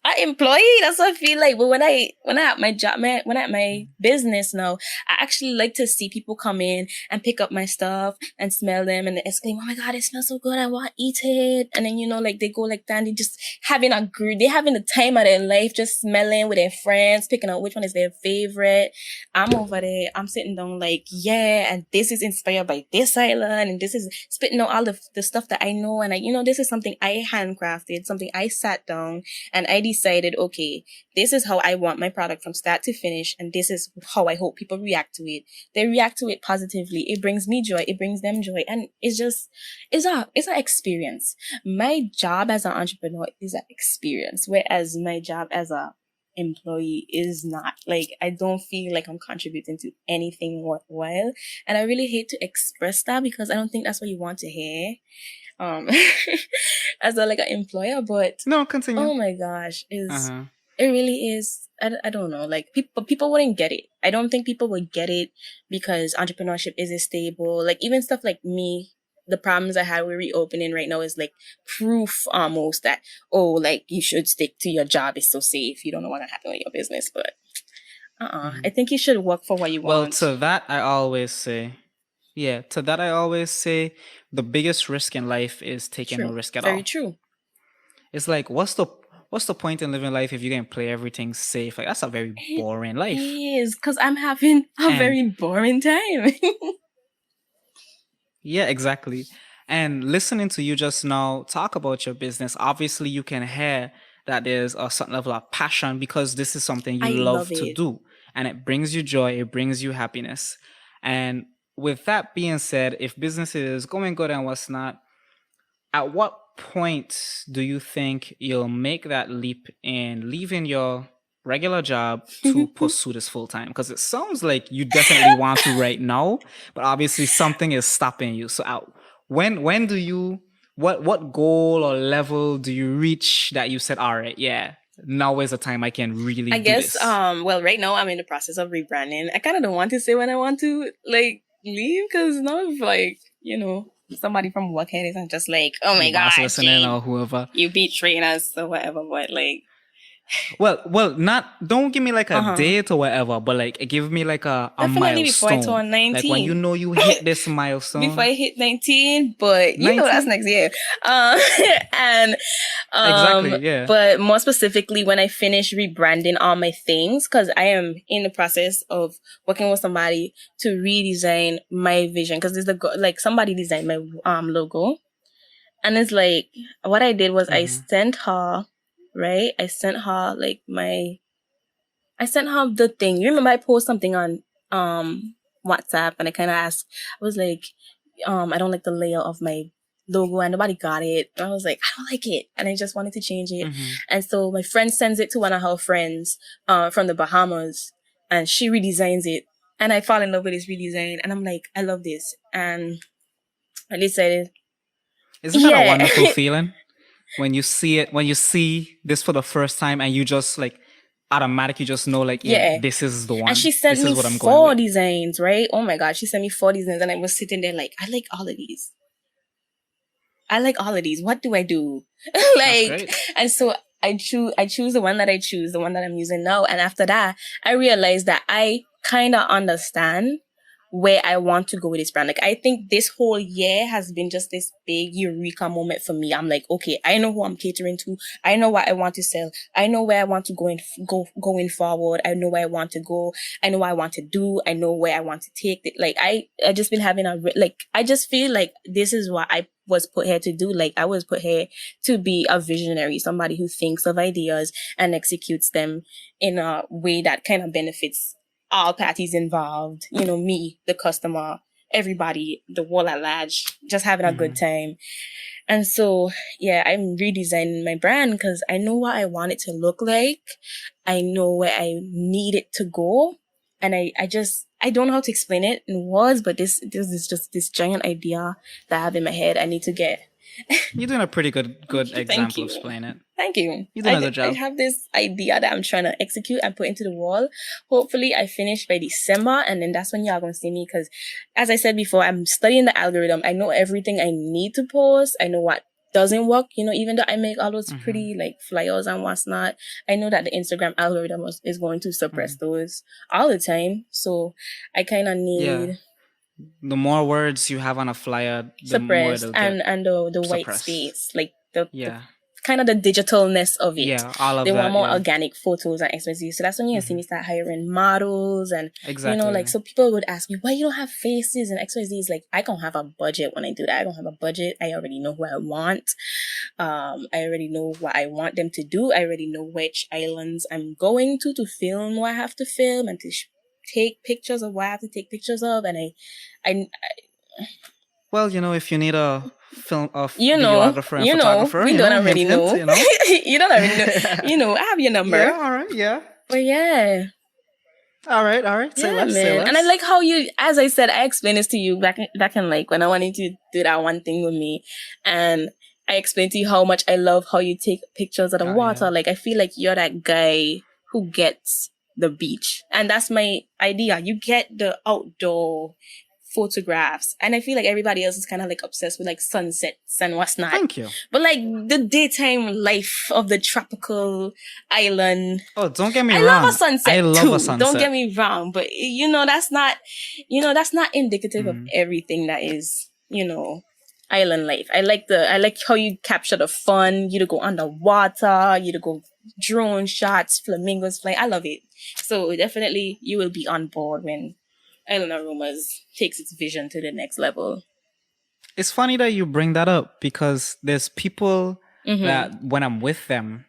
I employee. That's what I feel like. But when I at my job, when I at my business now, I actually like to see people come in and pick up my stuff and smell them and they exclaim, "Oh my God, it smells so good! I want to eat it." And then like they go like that and they just they having the time of their life, just smelling with their friends, picking out which one is their favorite. I'm over there. I'm sitting down like, yeah, and this is inspired by this island, and this is spitting out all the stuff that I know, and this is something I handcrafted, something I sat down and I decided, okay, this is how I want my product from start to finish, and this is how I hope people react to it. They react to it positively. It brings me joy. It brings them joy, and it's an experience. My job as an entrepreneur is an experience, whereas my job as a employee is not. Like, I don't feel like I'm contributing to anything worthwhile, and I really hate to express that because I don't think that's what you want to hear. As like an employer, but No, continue. oh my gosh, it really is. I don't know, like people wouldn't get it. I don't think people would get it because entrepreneurship isn't stable. Like even stuff like me, the problems I had with reopening right now is like proof almost that, oh, like you should stick to your job. It's so safe. You don't know what's gonna happen with your business, but I think you should work for what you Well, want. to that I always say, the biggest risk in life is taking no risk at all. Very true. It's like, what's the point in living life if you can play everything safe? Like, that's a very boring life. It is, because I'm having a very boring time. Yeah, exactly. And listening to you just now talk about your business, obviously you can hear that there's a certain level of passion because this is something you love to do. And it brings you joy, it brings you happiness. And with that being said, if business is going good and what's not, at what point do you think you'll make that leap in leaving your regular job to pursue this full time? Because it sounds like you definitely want to right now, but obviously something is stopping you. So when do you what goal or level do you reach that you said, all right, yeah, now is the time I can really do this? Well, right now I'm in the process of rebranding. I kind of don't want to say when I want to like leave because now if like somebody from work head isn't just like, oh my god, listening or whoever, you betraying us or whatever, but like, well, don't give me like a date or whatever, but like give me like a milestone. Before I turn 19. Like when you hit this milestone. Before I hit 19, but 19? That's next year. And exactly, yeah. But more specifically, when I finish rebranding all my things, because I am in the process of working with somebody to redesign my vision. Because there's somebody designed my logo, and it's like what I did was I sent her. Right? I sent her the thing. You remember I posted something on WhatsApp and I kind of asked, I was like, I don't like the layout of my logo and nobody got it. And I was like, I don't like it. And I just wanted to change it. And so my friend sends it to one of her friends from the Bahamas and she redesigns it. And I fall in love with this redesign and I'm like, I love this. And I decided. Isn't that a wonderful feeling? When you see this for the first time and you just like automatically just know like, yeah, this is the one. And she sent me 4 designs, right? Oh my God, she sent me 4 designs and I was sitting there like, I like all of these. What do I do? And so I choose the one that I choose, the one that I'm using now. And after that, I realized that I kind of understand where I want to go with this brand. Like, I think this whole year has been just this big eureka moment for me. I'm like, okay, I know who I'm catering to. I know what I want to sell. I know where I want to going forward. I know where I want to go. I know what I want to do. I know where I want to take it. Like, I just been having I just feel like this is what I was put here to do. Like, I was put here to be a visionary, somebody who thinks of ideas and executes them in a way that kind of benefits all parties involved, me, the customer, everybody, the world at large, just having a good time. And so, yeah, I'm redesigning my brand because I know what I want it to look like. I know where I need it to go. And I don't know how to explain it in words, but this is just this giant idea that I have in my head I need to get. You're doing a pretty good example of explaining it. Thank you. You did a good I job. have this idea that I'm trying to execute and put into the wall. Hopefully, I finish by December, and then that's when y'all gonna see me. Because, as I said before, I'm studying the algorithm. I know everything I need to post. I know what doesn't work. You know, even though I make all those pretty like flyers and what's not, I know that the Instagram algorithm is going to suppress those all the time. So I kind of need the more words you have on a flyer, the more suppressed it'll get and the white suppressed. space, like the Yeah. kind of the digitalness of it. Yeah, all of they that. want more yeah. organic photos and expensive. So that's when you see me start hiring models and Exactly. you know, like so people would ask me, why you don't have faces and XYZ? It's like I don't have a budget when I do that. I don't have a budget. I already know who I want. I already know what I want them to do. I already know which islands I'm going to film what I have to film and to take pictures of what I have to take pictures of. And I well, you know, if you need a film of you know, videographer and photographer, we don't already hint, know. hint, you know. You don't already know. You know, I have your number. Yeah, all right, yeah. But yeah. All right. Say Yeah, less, man. say less. And I like how you, as I said, I explained this to you back in like when I wanted to do that one thing with me, and I explained to you how much I love how you take pictures of the water. Yeah. Like I feel like you're that guy who gets the beach, and that's my idea. You get the outdoor photographs, and I feel like everybody else is kind of like obsessed with like sunsets and what's not. Thank you. But like the daytime life of the tropical island. Oh, don't get me I wrong. love a sunset I love too. a sunset. Don't get me wrong, but that's not indicative of everything that is, island life. I like how you capture the fun, you to go underwater, you to go drone shots, flamingos flying. I love it. So definitely you will be on board when Island Aromas takes its vision to the next level. It's funny that you bring that up because there's people that when I'm with them,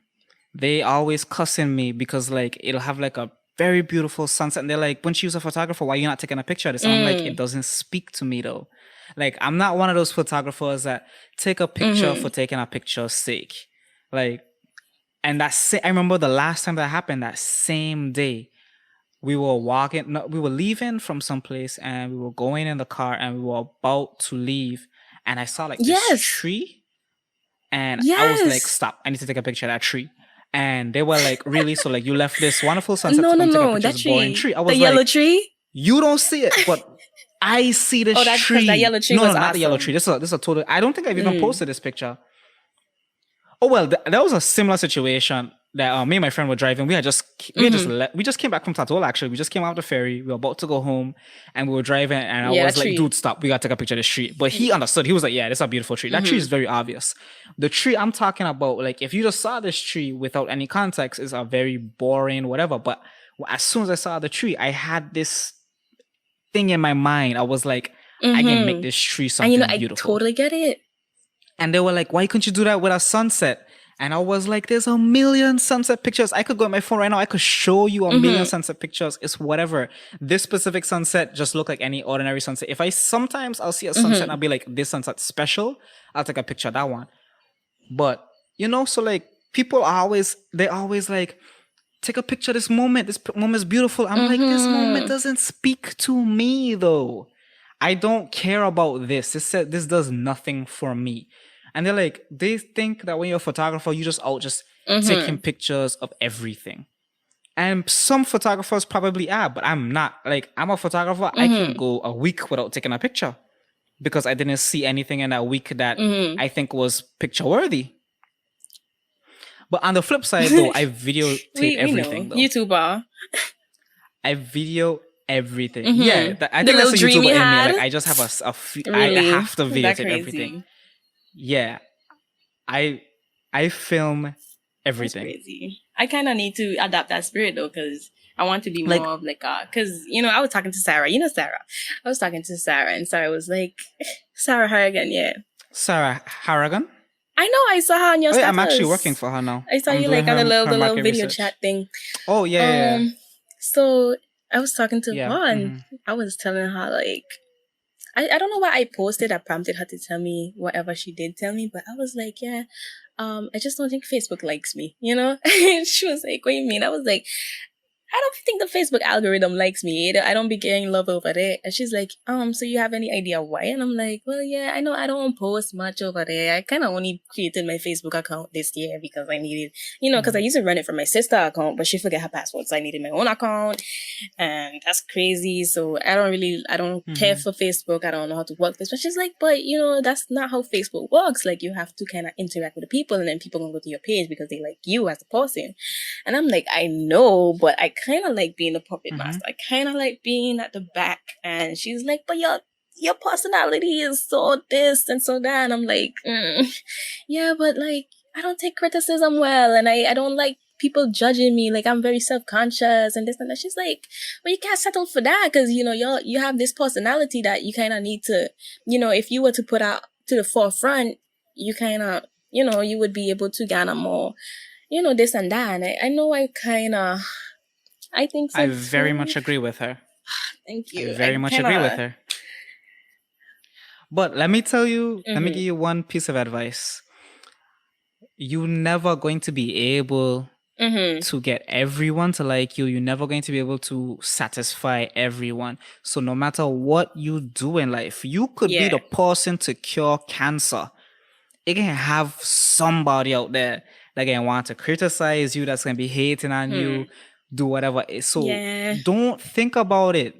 they always cussing me because like it'll have like a very beautiful sunset and they're like, when she was a photographer, why are you not taking a picture of this? I'm like, it doesn't speak to me though. Like I'm not one of those photographers that take a picture for taking a picture's sake. Like, and I remember the last time that happened, that same day, we were leaving from someplace and we were going in the car and we were about to leave and I saw like this tree and I was like, stop, I need to take a picture of that tree. And they were like, really? So like you left this wonderful sunset to come take a picture of this boring tree. I was the yellow tree? You don't see it, but I see this tree. That yellow tree was not awesome. the yellow tree. This is a total, I don't think I've even posted this picture. Oh well, that was a similar situation that me and my friend were driving. We just came back from Tatoola actually. We just came out the ferry. We were about to go home, and we were driving. And I was like, "Dude, stop! We gotta take a picture of this tree." But he understood. He was like, "Yeah, this is a beautiful tree. That tree is very obvious." The tree I'm talking about, like, if you just saw this tree without any context, is a very boring whatever. But as soon as I saw the tree, I had this thing in my mind. I was like, "I can make this tree something beautiful." I totally get it. And they were like, why couldn't you do that with a sunset? And I was like, there's a million sunset pictures. I could go on my phone right now. I could show you a million sunset pictures. It's whatever. This specific sunset just looked like any ordinary sunset. Sometimes I'll see a sunset and I'll be like, this sunset's special. I'll take a picture of that one. But, so like people always like, take a picture of this moment. This moment is beautiful. I'm like, this moment doesn't speak to me though. I don't care about this. This does nothing for me. And they're like, they think that when you're a photographer, you just taking pictures of everything. And some photographers probably are, but I'm not. Like, I'm a photographer. I can go a week without taking a picture because I didn't see anything in that week that I think was picture worthy. But on the flip side, though, I videotape everything. Though. YouTuber. I video everything. Yeah, I think that's a YouTuber in me. Like, I just have I have to videotape everything. Yeah, I film everything. That's crazy. I kind of need to adapt that spirit though, because I want to be more of like because I was talking to Sarah. Sarah. I was talking to Sarah, and Sarah was like, Sarah Harrigan, yeah. Sarah Harrigan. I know. I saw her on your status. I'm actually working for her now. I saw you like on the little video chat thing. Oh yeah. So I was talking to her, and I was telling her like. I don't know why I posted. I prompted her to tell me whatever she did tell me, but I was like, I just don't think Facebook likes me, She was like, what do you mean? I was like, I don't think the Facebook algorithm likes me. I don't be getting love over there. And she's like, so you have any idea why? And I'm like, well, yeah, I know I don't post much over there. I kind of only created my Facebook account this year because I needed, because I used to run it from my sister account, but she forgot her password. So I needed my own account. And that's crazy. So I don't care for Facebook. I don't know how to work this. But she's like, but that's not how Facebook works. Like you have to kind of interact with the people and then people gonna go to your page because they like you as a person. And I'm like, I know, but I kind of like being a puppet master. I kind of like being at the back. And she's like, but your personality is so this and so that. And I'm like, yeah, but like, I don't take criticism well. And I don't like people judging me. Like, I'm very self-conscious and this and that. She's like, well, you can't settle for that because, you have this personality that you kind of need to, if you were to put out to the forefront, you kind of, you would be able to garner more, this and that. And I know I think so. I very much agree with her. Thank you. I very much agree with her. But let me tell you, let me give you one piece of advice. You're never going to be able to get everyone to like you. You're never going to be able to satisfy everyone. So no matter what you do in life, you could be the person to cure cancer. It can have somebody out there that can want to criticize you, that's going to be hating on you, do whatever. So don't think about it.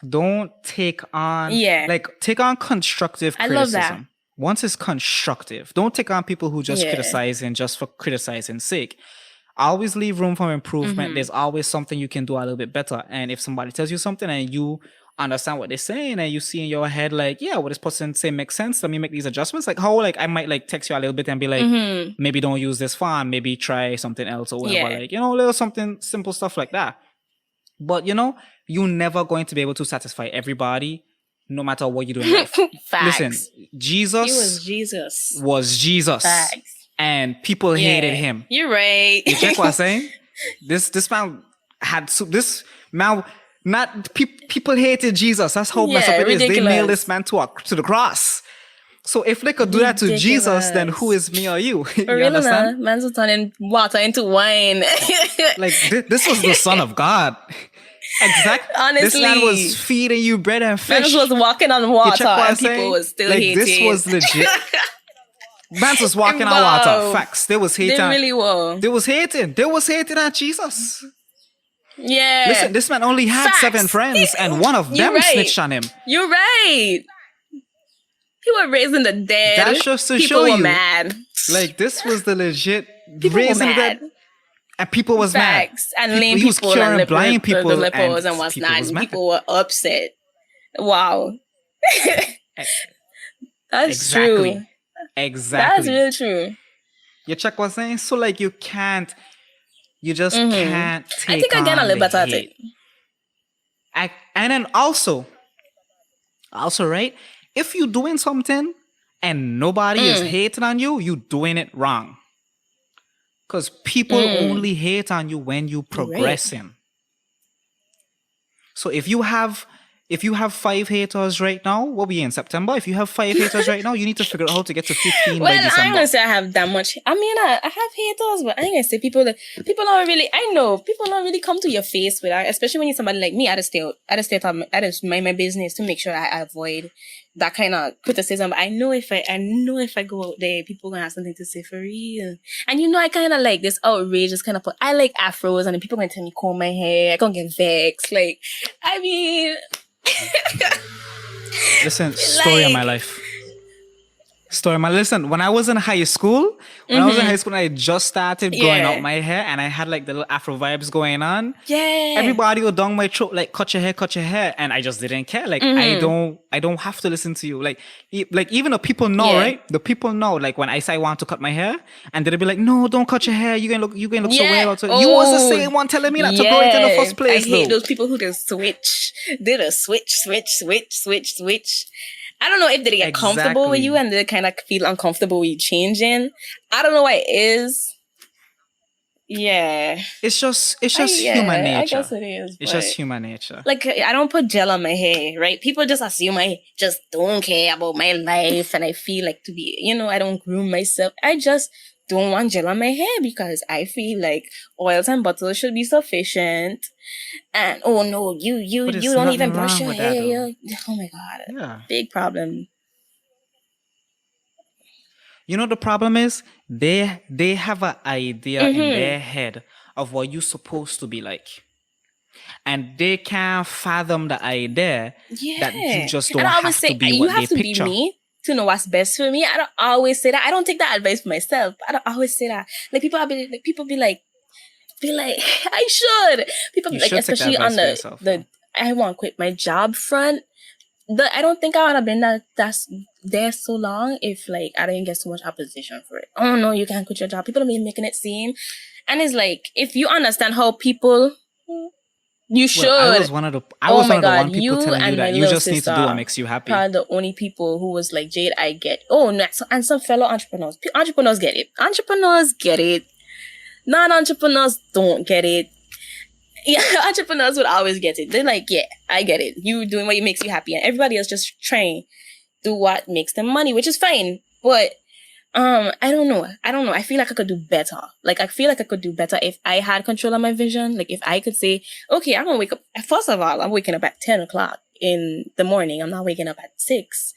Don't take on, take on constructive criticism. I love that. Once it's constructive, don't take on people who just criticizing just for criticizing's sake. Always leave room for improvement. There's always something you can do a little bit better. And if somebody tells you something and you understand what they're saying and you see in your head like, yeah, what this person say makes sense, let me make these adjustments. Like how I might text you a little bit and be like, maybe don't use this font, maybe try something else or whatever. Like, little something simple stuff like that. But you're never going to be able to satisfy everybody no matter what you do in life. Facts. Listen, Jesus was Jesus. Facts. And people hated him. You're right. You check what I'm saying? This man had people hated Jesus. That's how messed up it is. They nailed this man to the cross. So if they could do that to Jesus, then who is me or you? You understand? Man's was turning water into wine. Like this was the Son of God. Exactly. Honestly, this man was feeding you bread and fish. Man was walking on water and people was still hating. This was legit. Man was walking on water. Facts. They was hating. They really were. They was hating. They was hating at Jesus. Yeah. Listen, this man only had 7 friends and one of them snitched on him. You're right. He was raising the dead. That's just to people show were you. Mad. Like this was the legit people raising were mad. the dead. And people was Facts. mad. And lame people and blind people the lepers and what's not. And people were upset. Wow. That's true. Exactly. That's really true. You check what I'm saying? So like you just can't take I think I get a little better at it. And then also right, if you're doing something and nobody is hating on you, you're doing it wrong. Because people only hate on you when you progressing. Right. So if you have 5 haters right now, what we in September? If you have 5 haters right now, you need to figure out how to get to 15 by December. I ain't gonna say I have that much. I mean, I have haters, but I ain't gonna say people don't really. I know people don't really come to your face with that, especially when you're somebody like me. I just mind my business to make sure I avoid that kind of criticism. I know if I go out there, people gonna have something to say for real. And I kind of like this outrageous kind of. I like afros, and then people gonna tell me comb my hair. I gonna get vexed. Like, I mean. Listen, story of my life. Listen, when I was in high school, I just started growing out my hair and I had like the little Afro vibes going on. Yeah. Everybody would down my throat, like, cut your hair. And I just didn't care. Like, I don't have to listen to you. Like even the people know, right? The people know, like, when I say I want to cut my hair and they'll be like, no, don't cut your hair. You're gonna look so weird. You was the same one telling me not to grow it in the first place. I hate those people who just switch. They just switch. I don't know if they get comfortable with you and they kind of feel uncomfortable with you changing. I don't know what it is. Yeah. It's just human nature. I guess it is. It's just human nature. Like, I don't put gel on my hair, right? People just assume I just don't care about my life and I feel like to be, I don't groom myself. I just don't want gel on my hair because I feel like oils and butters should be sufficient. And oh no, you But you it's don't nothing even brush wrong your with that, hair. though. Oh my god, Yeah. big problem. You know the problem is they have an idea in their head of what you're supposed to be like. And they can't fathom the idea that you Yeah. just And don't I always have to say, be you what they have to be picture. me to know what's best for me. I don't always say that. I don't take that advice for myself. I don't always say that. Like people be like, I should. People You like, should take that especially on advice for yourself, the though. I want to quit my job front. I don't think I would have been that's there so long if like I didn't get so much opposition for it. Oh no, you can't quit your job. People are making it seem, and it's like if you understand how people, you should. Well, I was one of the Oh my God, one people you telling you and my that you little just need to do what sister makes you happy. probably the only people who was like, Jade, I get. Oh, no, and some fellow entrepreneurs. Entrepreneurs get it. Entrepreneurs get it. Non-entrepreneurs don't get it. Yeah, entrepreneurs would always get it. They're like, yeah, I get it. You doing what makes you happy, and everybody else just trying do what makes them money, which is fine. But I don't know. I feel like I could do better. Like I feel like I could do better if I had control of my vision. Like if I could say, okay, I'm gonna wake up. First of all, I'm waking up at 10 o'clock in the morning. I'm not waking up at 6,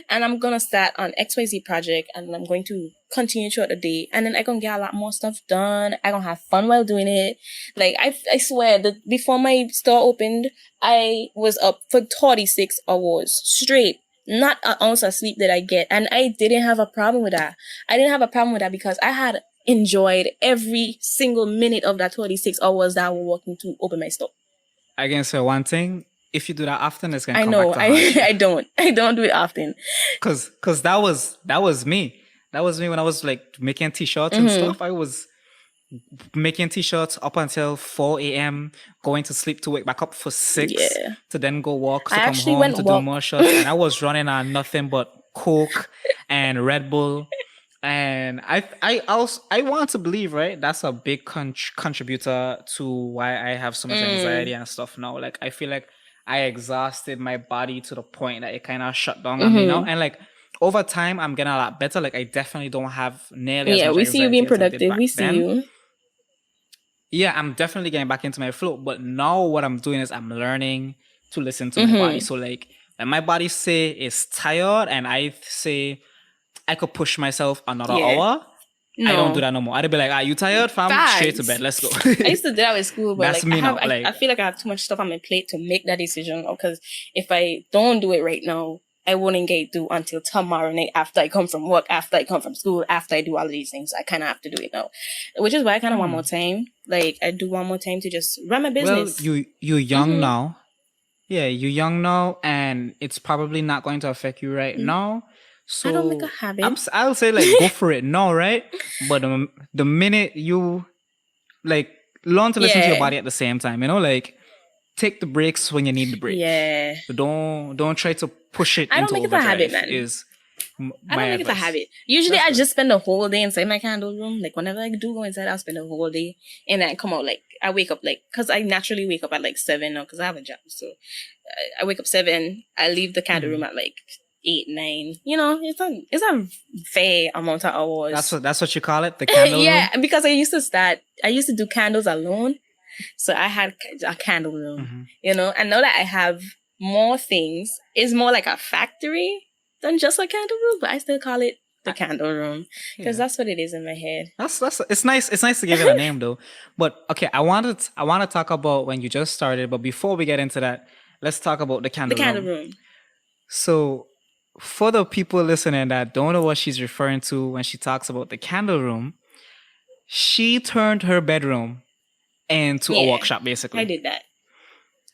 and I'm gonna start on XYZ project, and I'm going to continue throughout the day, and then I gonna get a lot more stuff done. I gonna have fun while doing it. Like I swear that before my store opened, I was up for 36 hours straight. Not an ounce of sleep that I get. And I didn't have a problem with that. I didn't have a problem with that because I had enjoyed every single minute of that 26 hours that I was working to open my store. I can say one thing. If you do that often, it's gonna I come know. back to haunt you. I don't do it often. Cause that was me. That was me when I was like making t-shirts and stuff. I was making t-shirts up until 4 a.m., going to sleep to wake back up for 6 Yeah. to then go walk, to I come actually home went to walk. do more shirts. And I was running on nothing but Coke and Red Bull. And I want to believe, right? That's a big contributor to why I have so much anxiety and stuff now. Like I feel like I exhausted my body to the point that it kind of shut down on me now. And like over time, I'm getting a lot better. Like I definitely don't have nearly as Yeah, much we see you being anxiety as I did productive. back We see then. you. Yeah, I'm definitely getting back into my flow. But now what I'm doing is I'm learning to listen to my body. So like when my body say it's tired and I say I could push myself another hour, I don't do that no more. I'd be like, are you tired, fam? Straight to bed. Let's go. I used to do that with school, but That's like me now. I feel like I have too much stuff on my plate to make that decision. Because if I don't do it right now, I wouldn't get it due until tomorrow night after I come from work, after I come from school, after I do all of these things. I kind of have to do it now, which is why I kind of want more time. Like I do want more time to just run my business. Well, you're young now. Yeah, you're young now, and it's probably not going to affect you right now. So I don't make a habit. I'll say like go for it now, right? But the minute you like learn to listen to your body at the same time, you know, like take the breaks when you need the break. Yeah. But don't try to push it. I don't into make it a habit, overdrive man. I don't make it a habit. Usually I just spend the whole day inside my candle room. Like whenever I do go inside, I'll spend the whole day. And then I come out like, I wake up like, cause I naturally wake up at like 7 now cause I have a job. So I wake up 7, I leave the candle room at like 8, 9. You know, it's a fair amount of hours. That's what you call it? The candle yeah, room? because I used to do candles alone. So I had a candle room, you know, and now that I have more things, it's more like a factory than just a candle room, but I still call it the candle room because that's what it is in my head. It's nice to give it a name though. But okay, I want to talk about when you just started, but before we get into that, let's talk about the candle room. So for the people listening that don't know what she's referring to when she talks about the candle room, she turned her bedroom into a workshop basically. I did that.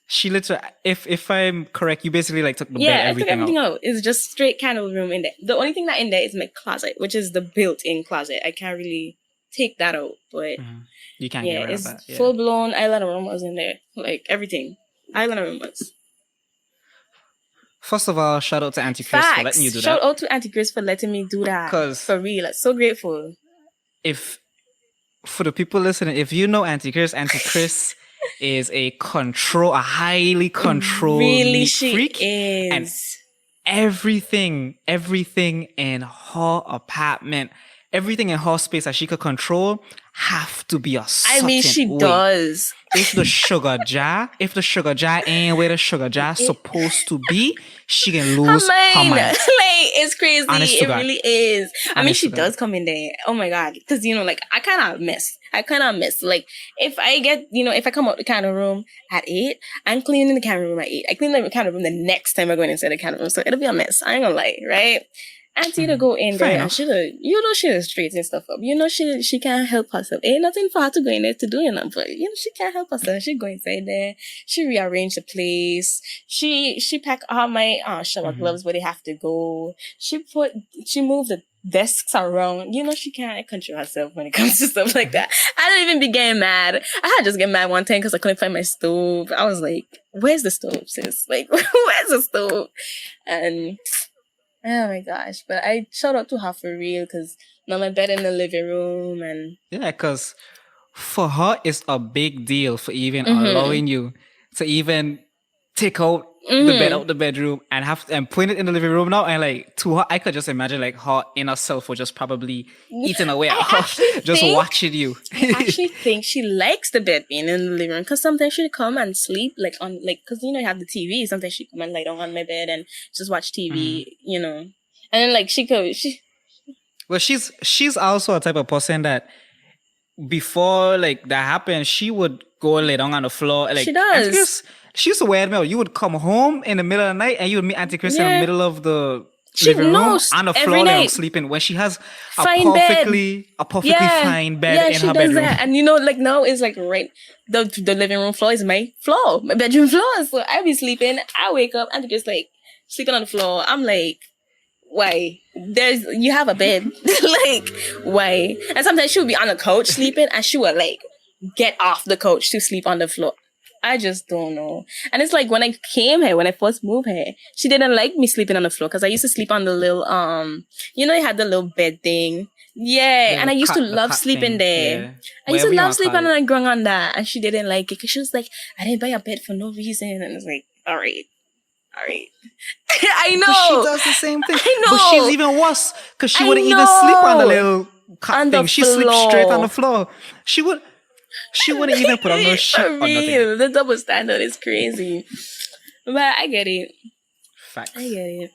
She literally, if I'm correct, you basically like took the bed, I took everything out. It's just straight candle room in there. The only thing that in there is my closet, which is the built-in closet. I can't really take that out, but you can't get rid of that. It's full-blown Island Aromas in there, like everything. Island Aromas. First of all, shout out to Auntie Chris for letting you do that. Shout out to Auntie Chris for letting me do that. For real, I'm so grateful. For the people listening, if you know Auntie Chris is a highly controlled really she freak. Is. And everything in her apartment everything in her space that she could control have to be a I certain mean, she way. does. If the sugar jar ain't where the sugar jar supposed to be, she can Her lose her mind, mind. like, it's crazy. Honest to It God. really is. I mean, Honest she to God. does come in there. Oh my God. Because, like, I kind of miss. Like, if I get, if I come out the counter room at 8, I'm cleaning the counter room at 8. I clean the counter room the next time I go inside the counter room. So it'll be a mess. I ain't gonna lie, right? Auntie to go in Fair there enough. and she'll straighten stuff up. She can't help herself. Ain't nothing for her to go in there to do, but she can't help herself. She go inside there. She rearrange the place. She pack all my shower gloves where they have to go. She moved the desks around. She can't control herself when it comes to stuff like that. I didn't even be getting mad. I had just get mad one time because I couldn't find my stove. I was like, "Where's the stove, sis? Like, where's the stove?" And oh my gosh. But I shout out to her for real because now my bed in the living room and Yeah, because for her, it's a big deal for even allowing you to even take out the bed out the bedroom and put it in the living room now. And like to her, I could just imagine like her inner self was just probably eating away at her, just watching you. I actually think she likes the bed being in the living room because sometimes she'd come and sleep because you have the TV. Sometimes she'd come and lie down on my bed and just watch TV, and then like Well, she's also a type of person that before like that happened, she would go lay down on the floor. Like She does. Auntie Chris, she used to wear me out. You would come home in the middle of the night and you would meet Auntie Chris in the middle of the living room knows on the every floor night. sleeping when she has Fine a perfectly fine bed in she her does bedroom. that. And like now it's like right the living room floor is my floor, my bedroom floor. So I be sleeping, I wake up and just like sleeping on the floor. I'm like, why? You have a bed. Like, why? And sometimes she would be on the couch sleeping and she would like get off the couch to sleep on the floor. I just don't know. And it's like when I came here, when I first moved here, she didn't like me sleeping on the floor because I used to sleep on the little you had the little bed thing. Yeah, and I used to love sleeping there. Yeah. I used to love sleeping on the ground on that, and she didn't like it because she was like, I didn't buy a bed for no reason, and I was like, all right. I know. But she does the same thing. I know. But she's even worse because she wouldn't even sleep on the little cot thing. She sleeps straight on the floor. She wouldn't even put on no shit or nothing. The double standard is crazy. But I get it. Facts. I get it.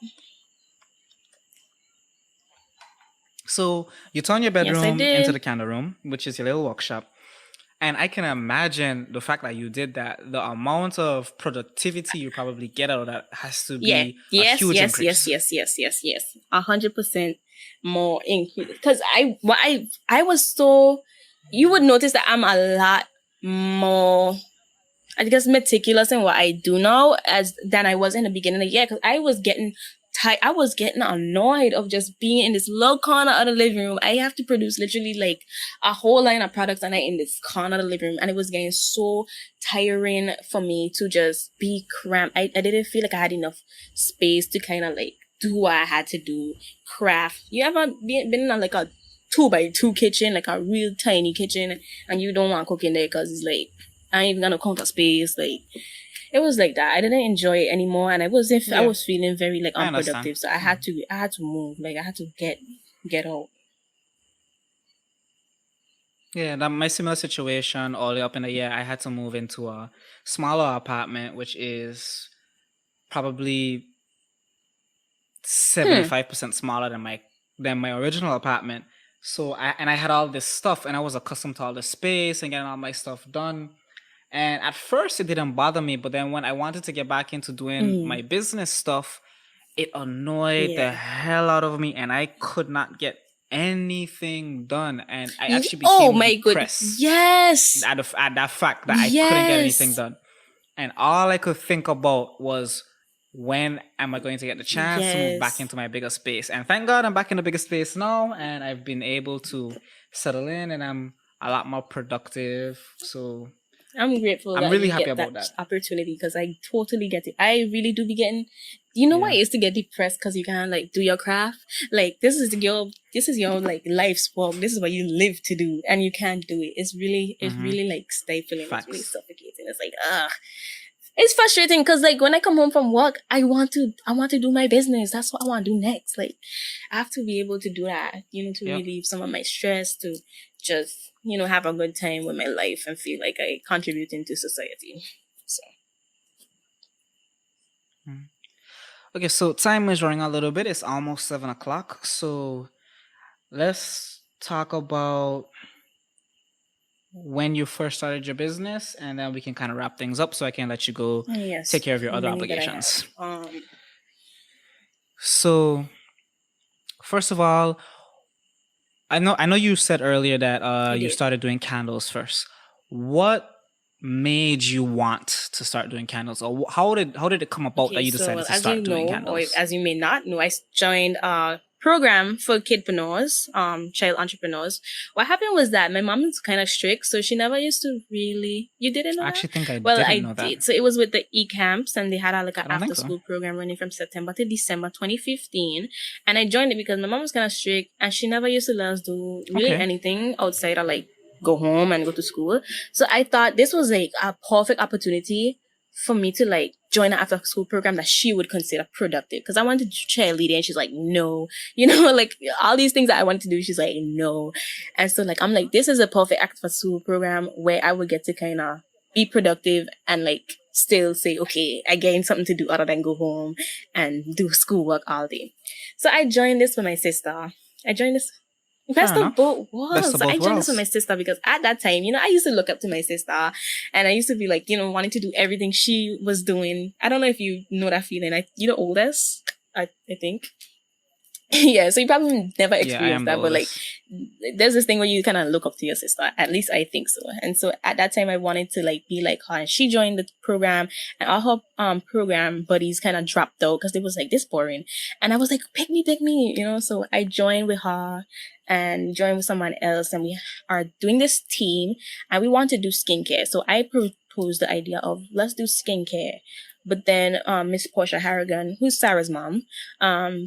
So you turn your bedroom did. into the candle room, which is your little workshop. And I can imagine the fact that you did that, the amount of productivity you probably get out of that has to be a huge increase. Yes. 100% more increase. Because I was so, you would notice that I'm a lot more, I guess, meticulous in what I do now than I was in the beginning of the year. Because I was getting annoyed of just being in this low corner of the living room. I have to produce literally like a whole line of products and I in this corner of the living room, and it was getting so tiring for me to just be cramped. I didn't feel like I had enough space to kind of like do what I had to do, craft. You ever been in like a 2x2 kitchen, like a real tiny kitchen, and you don't want to cook in there because it's like, I ain't even gonna count the space, like. It was like that. I didn't enjoy it anymore, and I was feeling very like unproductive. So I had to move. Like I had to get out. Yeah, that my similar situation all the way up in the year. I had to move into a smaller apartment, which is probably 75% smaller than my original apartment. So I had all this stuff, and I was accustomed to all the space and getting all my stuff done. And at first it didn't bother me, but then when I wanted to get back into doing my business stuff, it annoyed the hell out of me, and I could not get anything done. And I actually became depressed. Yes. At that fact that I couldn't get anything done. And all I could think about was, when am I going to get the chance to move back into my bigger space? And thank God I'm back in the bigger space now, and I've been able to settle in, and I'm a lot more productive. So I'm grateful. I'm really happy about that opportunity, because I totally get it. I really do be getting. You know why I used to get depressed? Because you can't like do your craft. Like this is your like life's work. This is what you live to do, and you can't do it. It's really like stifling. Facts. It's really suffocating. It's like It's frustrating because like when I come home from work, I want to do my business. That's what I want to do next. Like I have to be able to do that, to Yep. relieve some of my stress, to just, have a good time with my life and feel like I contribute into society. So Okay, so time is running a little bit. It's almost 7 o'clock. So let's talk about when you first started your business, and then we can kind of wrap things up so I can let you go yes, take care of your other many that I obligations. have. So first of all, I know you said earlier that you did. started doing candles first. What made you want to start doing candles, or how did it come about that you decided to as start you doing know, or candles? as you may not know, I joined a program for kidpreneurs, child entrepreneurs. What happened was that my mom is kind of strict, so she never used to really. You didn't know I actually that? think I Well, didn't I know that. did. So it was with the e-camps, and they had like an I don't think so. after-school program running from September to December 2015. And I joined it because my mom was kind of strict, and she never used to let us do really Okay. anything outside of like go home and go to school. So I thought this was like a perfect opportunity for me to like join an after school program that she would consider productive, because I wanted to cheerlead and she's like, no, like all these things that I wanted to do, she's like, no. And so like I'm like, this is a perfect after school program where I would get to kind of be productive and like still say, okay, I gained something to do other than go home and do schoolwork all day. So I joined this with my sister. Best Fair of enough. both Best of worlds. I both joined this with my worlds. sister because at that time, I used to look up to my sister, and I used to be like, wanting to do everything she was doing. I don't know if you know that feeling. You're the oldest, I think. Yeah, so you probably never Yeah, I experienced am the that, but like, oldest. there's this thing where you kind of look up to your sister. At least I think so. And so at that time, I wanted to like be like her. And she joined the program, and all her program buddies kind of dropped out because they was like, this boring. And I was like, pick me, So I joined with her and joined with someone else, and we are doing this team, and we want to do skincare. So I proposed the idea of let's do skincare. But then Miss Portia Harrigan, who's Sarah's mom,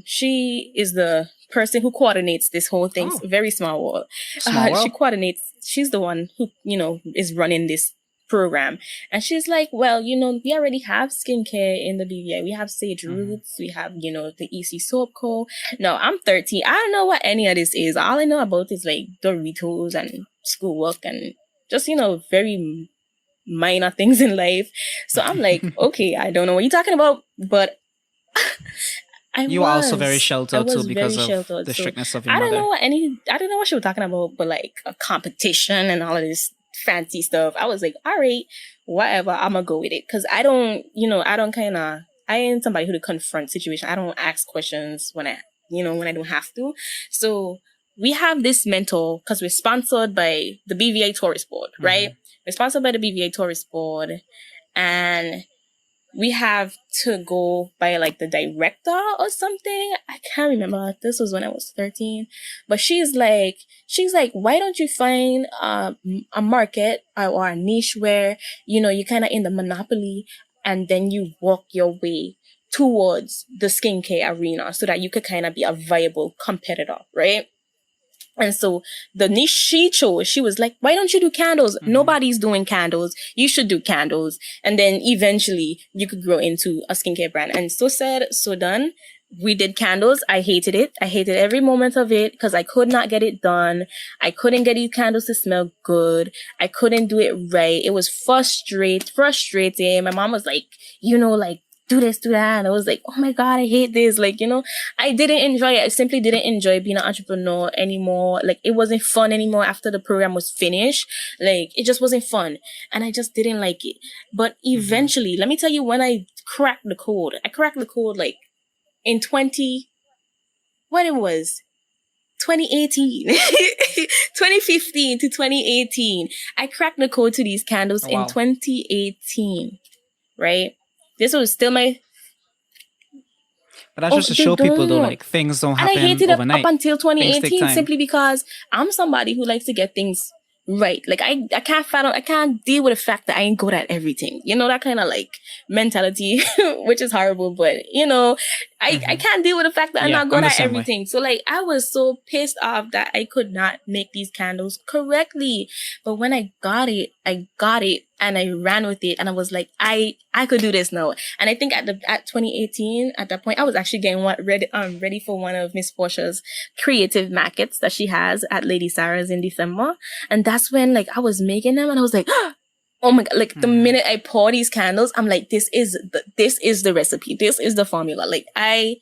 she is the person who coordinates this whole thing. Oh. Very small world. Small world. She coordinates. She's the one who, is running this program. And she's like, well, we already have skincare in the BVI. We have Sage Roots. We have, the EC Soap Co. No, I'm 13. I don't know what any of this is. All I know about is like Doritos and schoolwork and just, very minor things in life. So I'm like, okay, I don't know what you're talking about, but You were also very sheltered too was because very of sheltered. the So strictness of your I don't mother. know what she was talking about, but like a competition and all of this fancy stuff. I was like, all right, whatever, I'm gonna go with it. Cause I don't, I ain't somebody who to confront situation. I don't ask questions when I don't have to. So we have this mentor because we're sponsored by the BVA Tourist Board, right? We're sponsored by the BVA Tourist Board, and we have to go by like the director or something. I can't remember. This was when I was 13. But she's like, why don't you find a market or a niche where, you're kind of in the monopoly, and then you walk your way towards the skincare arena so that you could kind of be a viable competitor, right? And so the niche she chose, she was like, why don't you do candles? Nobody's doing candles. You should do candles. And then eventually you could grow into a skincare brand. And so said, so done. We did candles. I hated it. I hated every moment of it because I could not get it done. I couldn't get these candles to smell good. I couldn't do it right. It was frustrating. My mom was like, do this, do that. And I was like, oh my God, I hate this. Like, I didn't enjoy it. I simply didn't enjoy being an entrepreneur anymore. Like, it wasn't fun anymore after the program was finished. Like, it just wasn't fun. And I just didn't like it. But eventually, let me tell you, when I cracked the code, like in 2018, 2015 to 2018. I cracked the code to these candles in 2018, right? This was still my... But that's just to show people though, like things don't happen and I hated overnight. up until Things take 2018 time. simply because I'm somebody who likes to get things right. Like I can't deal with the fact that I ain't good at everything. That kind of like mentality, which is horrible, but I can't deal with the fact that I'm not good at everything. So like I was so pissed off that I could not make these candles correctly. But when I got it, and I ran with it, and I was like, I could do this now. And I think at 2018, at that point, I was actually getting ready for one of Miss Portia's creative markets that she has at Lady Sarah's in December. And that's when like I was making them, and I was like, oh my God, like the minute I pour these candles, I'm like, this is the recipe. This is the formula. Like I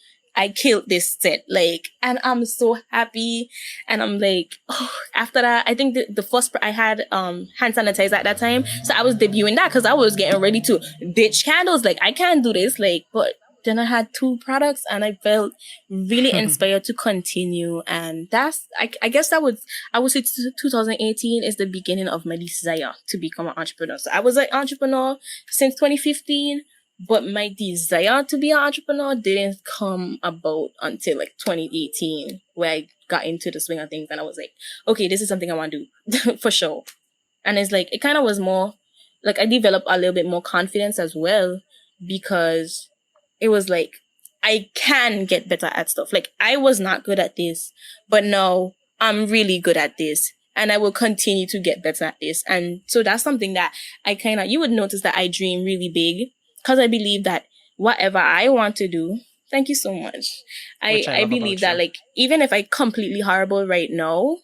killed this set, like, and I'm so happy. And I'm like, oh, after that, I think the first, I had, hand sanitizer at that time. So I was debuting that because I was getting ready to ditch candles. Like, I can't do this. Like, but then I had 2 products and I felt really inspired to continue. And that's, I guess I would say 2018 is the beginning of my desire to become an entrepreneur. So I was an entrepreneur since 2015. But my desire to be an entrepreneur didn't come about until like 2018, where I got into the swing of things and I was like, okay, this is something I want to do for sure. And it's like, it kind of was more like I developed a little bit more confidence as well, because it was like, I can get better at stuff. Like I was not good at this, but now I'm really good at this. And I will continue to get better at this. And so that's something that you would notice that I dream really big. Because I believe that whatever I want to do, thank you so much. I believe that, like, even if I completely horrible right now,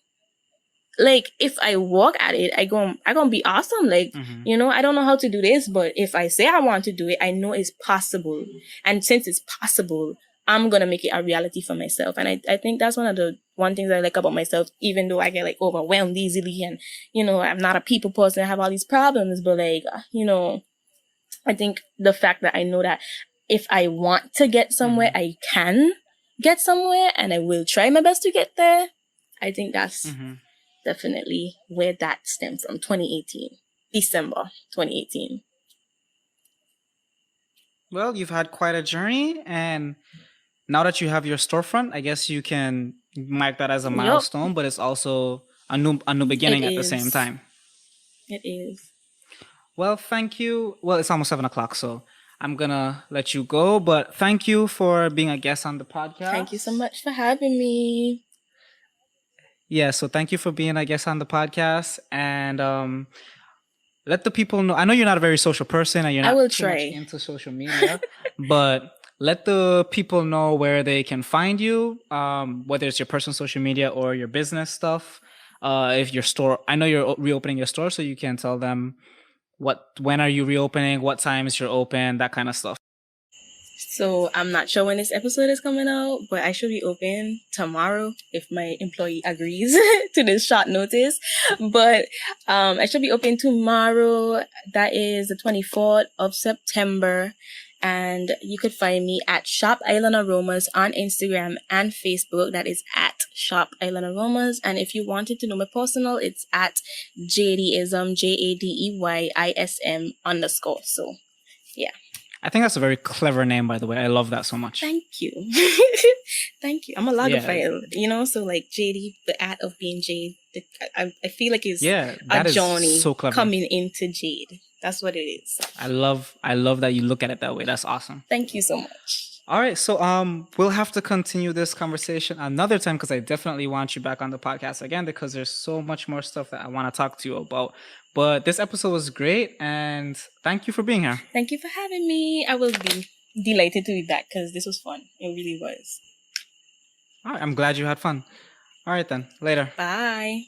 like, if I work at it, I gonna be awesome. Like, you know, I don't know how to do this, but if I say I want to do it, I know it's possible. And since it's possible, I'm gonna make it a reality for myself. And I think that's one things I like about myself, even though I get, like, overwhelmed easily and, you know, I'm not a people person, I have all these problems, but, like, you know, I think the fact that I know that if I want to get somewhere, I can get somewhere, and I will try my best to get there. I think that's definitely where that stemmed from. 2018, December 2018. Well, you've had quite a journey, and now that you have your storefront, I guess you can mark that as a milestone, but it's also a new beginning at the same time. It is. Well, thank you. Well, it's almost 7:00, so I'm gonna let you go. But thank you for being a guest on the podcast. Thank you so much for having me. Yeah, so thank you for being a guest on the podcast, and let the people know. I know you're not a very social person, and you're not too much into social media, but let the people know where they can find you, whether it's your personal social media or your business stuff. If your store, I know you're reopening your store, so you can tell them when are you reopening, what times you're open, that kind of stuff. So I'm not sure when this episode is coming out, but I should be open tomorrow if my employee agrees to this short notice. But I should be open tomorrow. That is the 24th of September. And you could find me at Shop Island Aromas on Instagram and Facebook. That is at Shop Island Aromas. And if you wanted to know my personal, it's at Jadeism, JADEYISM_. So, yeah. I think that's a very clever name, by the way. I love that so much. Thank you. Thank you. I'm a logophile, you know, so like JD, the art of being Jade, I feel like it's a journey so coming into Jade. That's what it is. I love that you look at it that way. That's awesome. Thank you so much. All right, so we'll have to continue this conversation another time, because I definitely want you back on the podcast again, because there's so much more stuff that I want to talk to you about. But this episode was great, and thank you for being here. Thank you for having me. I will be delighted to be back, because this was fun. It really was. All right, I'm glad you had fun. All right then, later. Bye.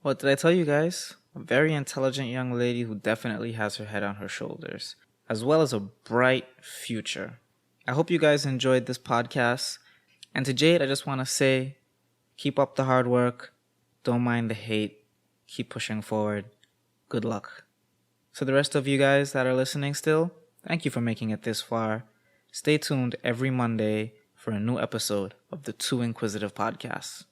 What did I tell you guys? A very intelligent young lady who definitely has her head on her shoulders, as well as a bright future. I hope you guys enjoyed this podcast. And to Jade, I just want to say, keep up the hard work. Don't mind the hate. Keep pushing forward. Good luck. To the rest of you guys that are listening still, thank you for making it this far. Stay tuned every Monday for a new episode of the Too Inquisitive podcast.